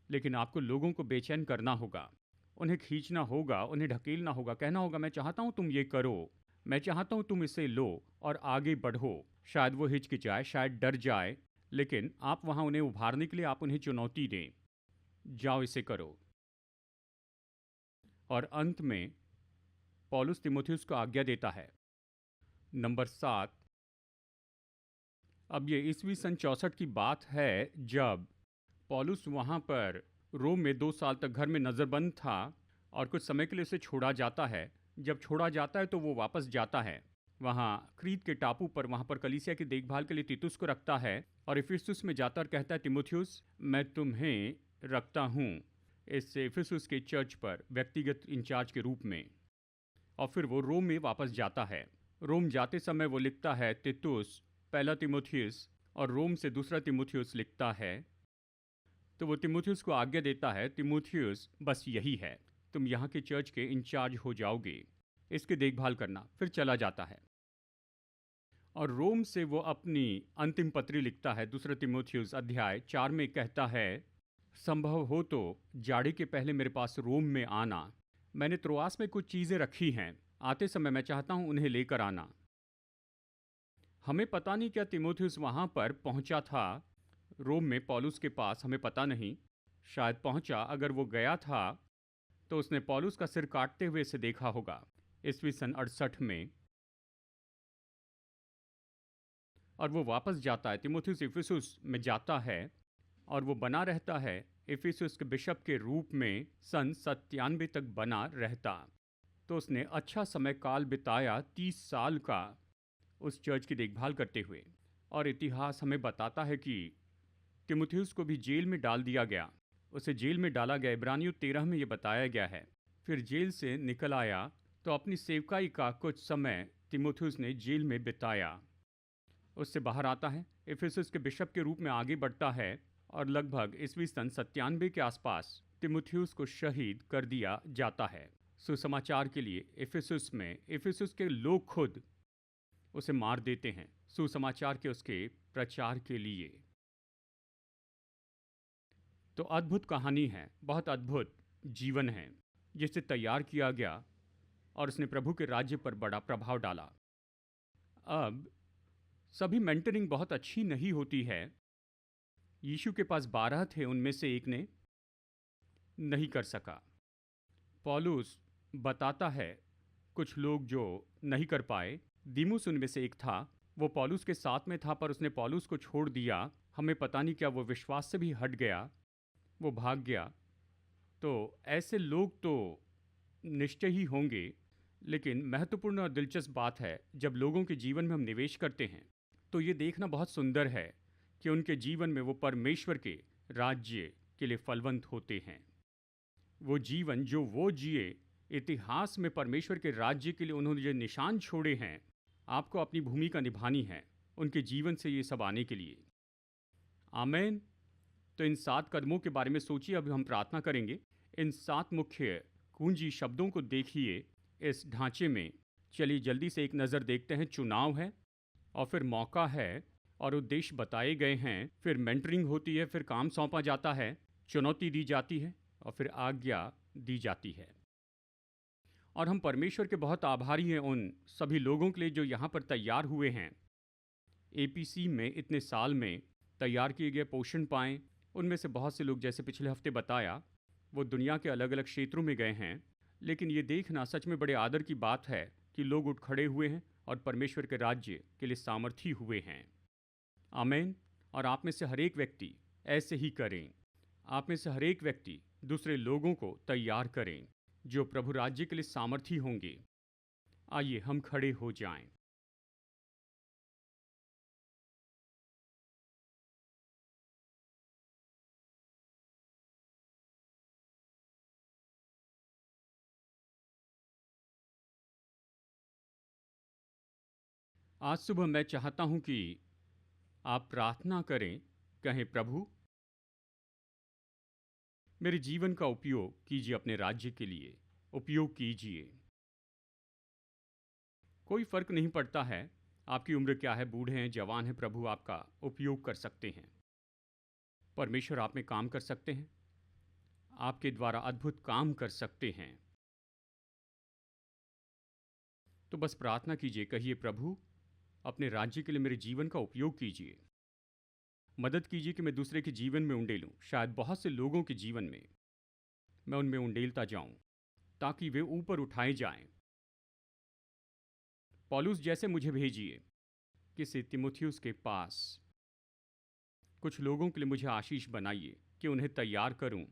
लेकिन आपको लोगों को बेचैन करना होगा, उन्हें खींचना होगा, उन्हें ढकेलना होगा, कहना होगा मैं चाहता हूँ तुम ये करो, मैं चाहता हूँ तुम इसे लो और आगे बढ़ो। शायद वो हिचकिचाए, शायद डर जाए, लेकिन आप वहाँ उन्हें उभारने के लिए आप उन्हें चुनौती दें, जाओ इसे करो। और अंत में पौलुस तीमुथियुस को आज्ञा देता है। नंबर 7, अब ये ईस्वी सन 64 की बात है जब पौलुस वहाँ पर रोम में 2 साल तक घर में नज़रबंद था और कुछ समय के लिए उसे छोड़ा जाता है। जब छोड़ा जाता है तो वो वापस जाता है वहाँ क्रीत के टापू पर, वहाँ पर कलीसिया की देखभाल के लिए तीतुस को रखता है और इफिसुस में जाता और कहता है तीमुथियुस मैं तुम्हें रखता हूँ इस इफिसुस के चर्च पर व्यक्तिगत इंचार्ज के रूप में। और फिर वो रोम में वापस जाता है। रोम जाते समय वो लिखता है तीतुस, पहला तीमुथियुस, और रोम से दूसरा तीमुथियुस लिखता है। तो वो तीमुथियुस को आज्ञा देता है तीमुथियुस बस यही है, तुम यहाँ के चर्च के इंचार्ज हो जाओगे, इसकी देखभाल करना। फिर चला जाता है और रोम से वो अपनी अंतिम पत्री लिखता है। दूसरा तीमुथियुस अध्याय 4 में कहता है संभव हो तो जाड़े के पहले मेरे पास रोम में आना, मैंने त्रोआस में कुछ चीज़ें रखी हैं, आते समय मैं चाहता हूँ उन्हें लेकर आना। हमें पता नहीं क्या तीमुथियुस वहाँ पर पहुँचा था रोम में पौलुस के पास, हमें पता नहीं, शायद पहुँचा। अगर वो गया था तो उसने पौलुस का सिर काटते हुए इसे देखा होगा ईस्वी सन 68 में। और वो वापस जाता है, तीमुथियुस इफिसुस में जाता है और वो बना रहता है इफिसुस के बिशप के रूप में सन 97 तक बना रहता। तो उसने अच्छा समय काल बिताया 30 साल का उस चर्च की देखभाल करते हुए। और इतिहास हमें बताता है कि तीमुथियुस को भी जेल में डाल दिया गया, उसे जेल में डाला गया। इब्रानियों 13 में ये बताया गया है। फिर जेल से निकल आया तो अपनी सेवकाई का कुछ समय तीमुथियुस ने जेल में बिताया। उससे बाहर आता है, इफिसुस के बिशप के रूप में आगे बढ़ता है और लगभग ईस्वी सन 97 के आसपास तीमुथियुस को शहीद कर दिया जाता है। सुसमाचार के लिए इफिसुस में इफिसुस के लोग खुद उसे मार देते हैं, सुसमाचार के उसके प्रचार के लिए। तो अद्भुत कहानी है, बहुत अद्भुत जीवन है जिसे तैयार किया गया और उसने प्रभु के राज्य पर बड़ा प्रभाव डाला। अब सभी मेंटरिंग बहुत अच्छी नहीं होती है। यीशु के पास 12 थे, उनमें से एक ने नहीं कर सका। पौलुस बताता है कुछ लोग जो नहीं कर पाए। दीमुस उनमें से एक था, वो पौलुस के साथ में था पर उसने पौलुस को छोड़ दिया हमें पता नहीं क्या वो विश्वास से भी हट गया, वो भाग गया। तो ऐसे लोग तो निश्चय ही होंगे, लेकिन महत्वपूर्ण और दिलचस्प बात है, जब लोगों के जीवन में हम निवेश करते हैं तो ये देखना बहुत सुंदर है कि उनके जीवन में वो परमेश्वर के राज्य के लिए फलवंत होते हैं। वो जीवन जो वो जिए, इतिहास में परमेश्वर के राज्य के लिए उन्होंने जो निशान छोड़े हैं, आपको अपनी भूमिका निभानी है उनके जीवन से ये सब आने के लिए। आमेन। तो इन 7 कदमों के बारे में सोचिए। अभी हम प्रार्थना करेंगे। इन 7 मुख्य कुंजी शब्दों को देखिए इस ढांचे में। चलिए जल्दी से एक नज़र देखते हैं। चुनाव है, और फिर मौका है, और उद्देश्य बताए गए हैं। फिर मेंटरिंग होती है, फिर काम सौंपा जाता है, चुनौती दी जाती है, और फिर आज्ञा दी जाती है। और हम परमेश्वर के बहुत आभारी हैं उन सभी लोगों के लिए जो यहाँ पर तैयार हुए हैं। एपीसी में इतने साल में तैयार किए गए पोषण पाएँ। उनमें से बहुत से लोग, जैसे पिछले हफ्ते बताया, वो दुनिया के अलग अलग क्षेत्रों में गए हैं। लेकिन ये देखना सच में बड़े आदर की बात है कि लोग उठ खड़े हुए हैं और परमेश्वर के राज्य के लिए सामर्थी हुए हैं। आमीन। और आप में से हर एक व्यक्ति ऐसे ही करें। आप में से हर एक व्यक्ति दूसरे लोगों को तैयार करें जो प्रभु राज्य के लिए सामर्थी होंगे। आइए हम खड़े हो जाएं। आज सुबह मैं चाहता हूं कि आप प्रार्थना करें, कहें, प्रभु मेरे जीवन का उपयोग कीजिए, अपने राज्य के लिए उपयोग कीजिए। कोई फर्क नहीं पड़ता है आपकी उम्र क्या है, बूढ़े हैं, जवान हैं, प्रभु आपका उपयोग कर सकते हैं। परमेश्वर आप में काम कर सकते हैं, आपके द्वारा अद्भुत काम कर सकते हैं। तो बस प्रार्थना कीजिए, कहिए, प्रभु अपने राज्य के लिए मेरे जीवन का उपयोग कीजिए। मदद कीजिए कि मैं दूसरे के जीवन में उंडेलूं। शायद बहुत से लोगों के जीवन में मैं उनमें उंडेलता जाऊं ताकि वे ऊपर उठाए जाएं। पौलुस जैसे मुझे भेजिए किसी तिमुथियुस के पास। कुछ लोगों के लिए मुझे आशीष बनाइए कि उन्हें तैयार करूं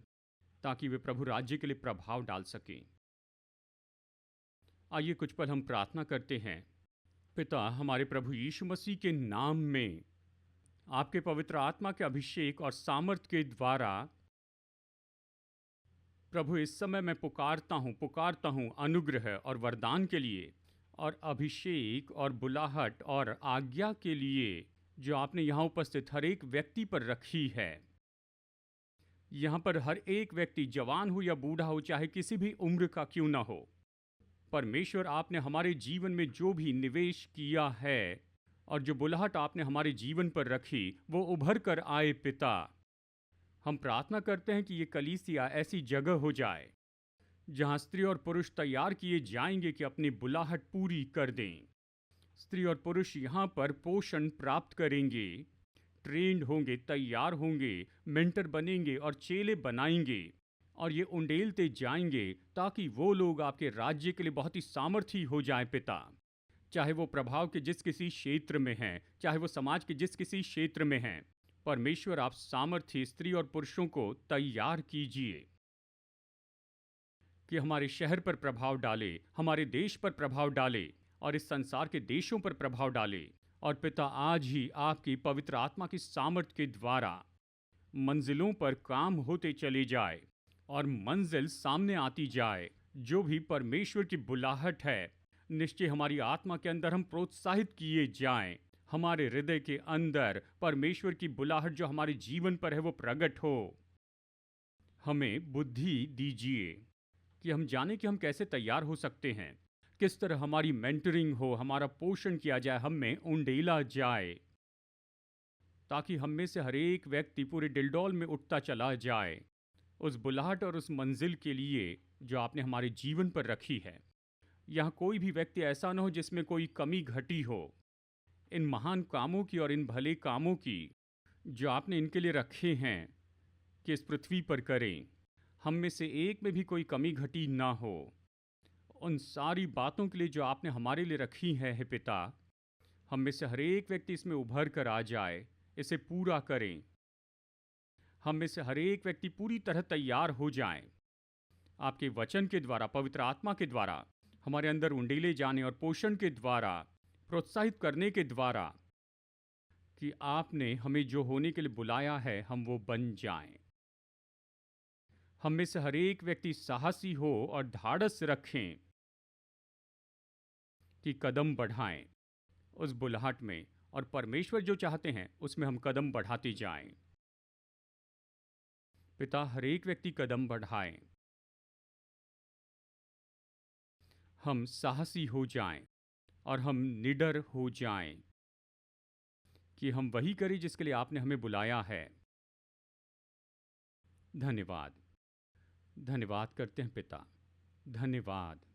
ताकि वे प्रभु राज्य के लिए प्रभाव डाल सकें। आइए कुछ पल हम प्रार्थना करते हैं। पिता, हमारे प्रभु यीशु मसीह के नाम में आपके पवित्र आत्मा के अभिषेक और सामर्थ के द्वारा प्रभु इस समय मैं पुकारता हूँ अनुग्रह और वरदान के लिए, और अभिषेक और बुलाहट और आज्ञा के लिए जो आपने यहाँ उपस्थित हर एक व्यक्ति पर रखी है। यहाँ पर हर एक व्यक्ति, जवान हो या बूढ़ा हो, चाहे किसी भी उम्र का क्यों ना हो, परमेश्वर आपने हमारे जीवन में जो भी निवेश किया है और जो बुलाहट आपने हमारे जीवन पर रखी, वो उभर कर आए। पिता, हम प्रार्थना करते हैं कि ये कलीसिया ऐसी जगह हो जाए जहाँ स्त्री और पुरुष तैयार किए जाएंगे कि अपनी बुलाहट पूरी कर दें। स्त्री और पुरुष यहाँ पर पोषण प्राप्त करेंगे, ट्रेंड होंगे, तैयार होंगे, मेंटर बनेंगे और चेले बनाएंगे, और ये उंडेलते जाएंगे ताकि वो लोग आपके राज्य के लिए बहुत ही सामर्थी हो जाएं। पिता, चाहे वो प्रभाव के जिस किसी क्षेत्र में हैं, चाहे वो समाज के जिस किसी क्षेत्र में हैं, परमेश्वर आप सामर्थी स्त्री और पुरुषों को तैयार कीजिए कि हमारे शहर पर प्रभाव डाले, हमारे देश पर प्रभाव डाले और इस संसार के देशों पर प्रभाव डाले। और पिता, आज ही आपकी पवित्र आत्मा की सामर्थ के द्वारा मंजिलों पर काम होते चले जाए और मंजिल सामने आती जाए। जो भी परमेश्वर की बुलाहट है, निश्चय हमारी आत्मा के अंदर हम प्रोत्साहित किए जाएं। हमारे हृदय के अंदर परमेश्वर की बुलाहट जो हमारे जीवन पर है वो प्रकट हो। हमें बुद्धि दीजिए कि हम जाने कि हम कैसे तैयार हो सकते हैं, किस तरह हमारी मेंटरिंग हो, हमारा पोषण किया जाए, हमें उंडेला जाए, ताकि हम में से हर एक व्यक्ति पूरे डिलडॉल में उठता चला जाए उस बुलाहट और उस मंजिल के लिए जो आपने हमारे जीवन पर रखी है। यहाँ कोई भी व्यक्ति ऐसा न हो जिसमें कोई कमी घटी हो। इन महान कामों की और इन भले कामों की जो आपने इनके लिए रखे हैं कि इस पृथ्वी पर करें, हम में से एक में भी कोई कमी घटी ना हो। उन सारी बातों के लिए जो आपने हमारे लिए रखी है पिता, हम में से हर एक व्यक्ति इसमें उभर कर आ जाए, इसे पूरा करें। हम में से हर एक व्यक्ति पूरी तरह तैयार हो जाए आपके वचन के द्वारा, पवित्र आत्मा के द्वारा, हमारे अंदर उंडेले जाने और पोषण के द्वारा, प्रोत्साहित करने के द्वारा कि आपने हमें जो होने के लिए बुलाया है हम वो बन जाएं। हम में से हर एक व्यक्ति साहसी हो और धाड़स रखें कि कदम बढ़ाएं उस बुलाहट में, और परमेश्वर जो चाहते हैं उसमें हम कदम बढ़ाते जाएं। पिता, हर एक व्यक्ति कदम बढ़ाएं, हम साहसी हो जाएं और हम निडर हो जाएं कि हम वही करें जिसके लिए आपने हमें बुलाया है। धन्यवाद, धन्यवाद करते हैं पिता, धन्यवाद।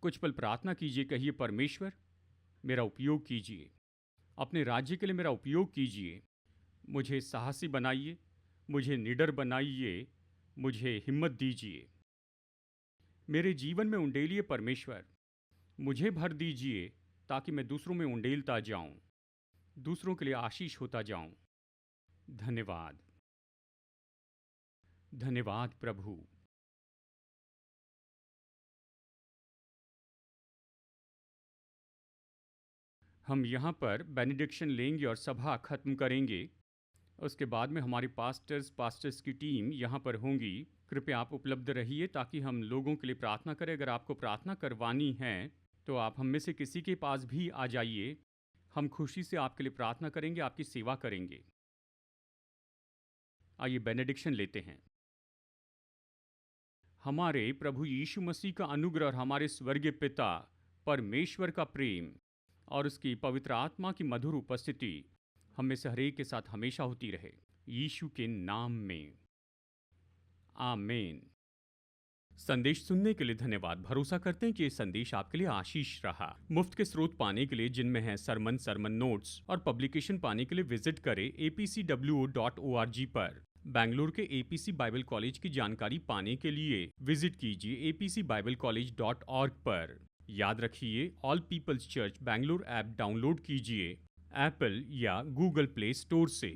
कुछ पल प्रार्थना कीजिए, कहिए परमेश्वर मेरा उपयोग कीजिए, अपने राज्य के लिए मेरा उपयोग कीजिए, मुझे साहसी बनाइए, मुझे निडर बनाइए, मुझे हिम्मत दीजिए, मेरे जीवन में उंडेलिए परमेश्वर, मुझे भर दीजिए ताकि मैं दूसरों में उंडेलता जाऊं, दूसरों के लिए आशीष होता जाऊं। धन्यवाद, धन्यवाद प्रभु। हम यहाँ पर बेनिडिक्शन लेंगे और सभा खत्म करेंगे। उसके बाद में हमारे पास्टर्स की टीम यहाँ पर होंगी। कृपया आप उपलब्ध रहिए ताकि हम लोगों के लिए प्रार्थना करें। अगर आपको प्रार्थना करवानी है तो आप हम में से किसी के पास भी आ जाइए, हम खुशी से आपके लिए प्रार्थना करेंगे, आपकी सेवा करेंगे। आइए बेनेडिक्शन लेते हैं। हमारे प्रभु यीशु मसीह का अनुग्रह और हमारे स्वर्गीय पिता परमेश्वर का प्रेम और उसकी पवित्र आत्मा की मधुर उपस्थिति हम में से हर एक के साथ हमेशा होती रहे, यीशु के नाम में, आमीन। संदेश सुनने के लिए धन्यवाद। भरोसा करते हैं कि ये संदेश आपके लिए आशीष रहा। मुफ्त के स्रोत पाने के लिए, जिनमें हैं सरमन नोट्स और पब्लिकेशन, पाने के लिए विजिट करें apcwo.org पर। बेंगलुरु के एपीसी बाइबल कॉलेज की जानकारी पाने के लिए विजिट कीजिए apcbiblecollege.org पर। याद रखिए, all Peoples church Bengaluru app download कीजिए एप्पल या गूगल प्ले स्टोर से।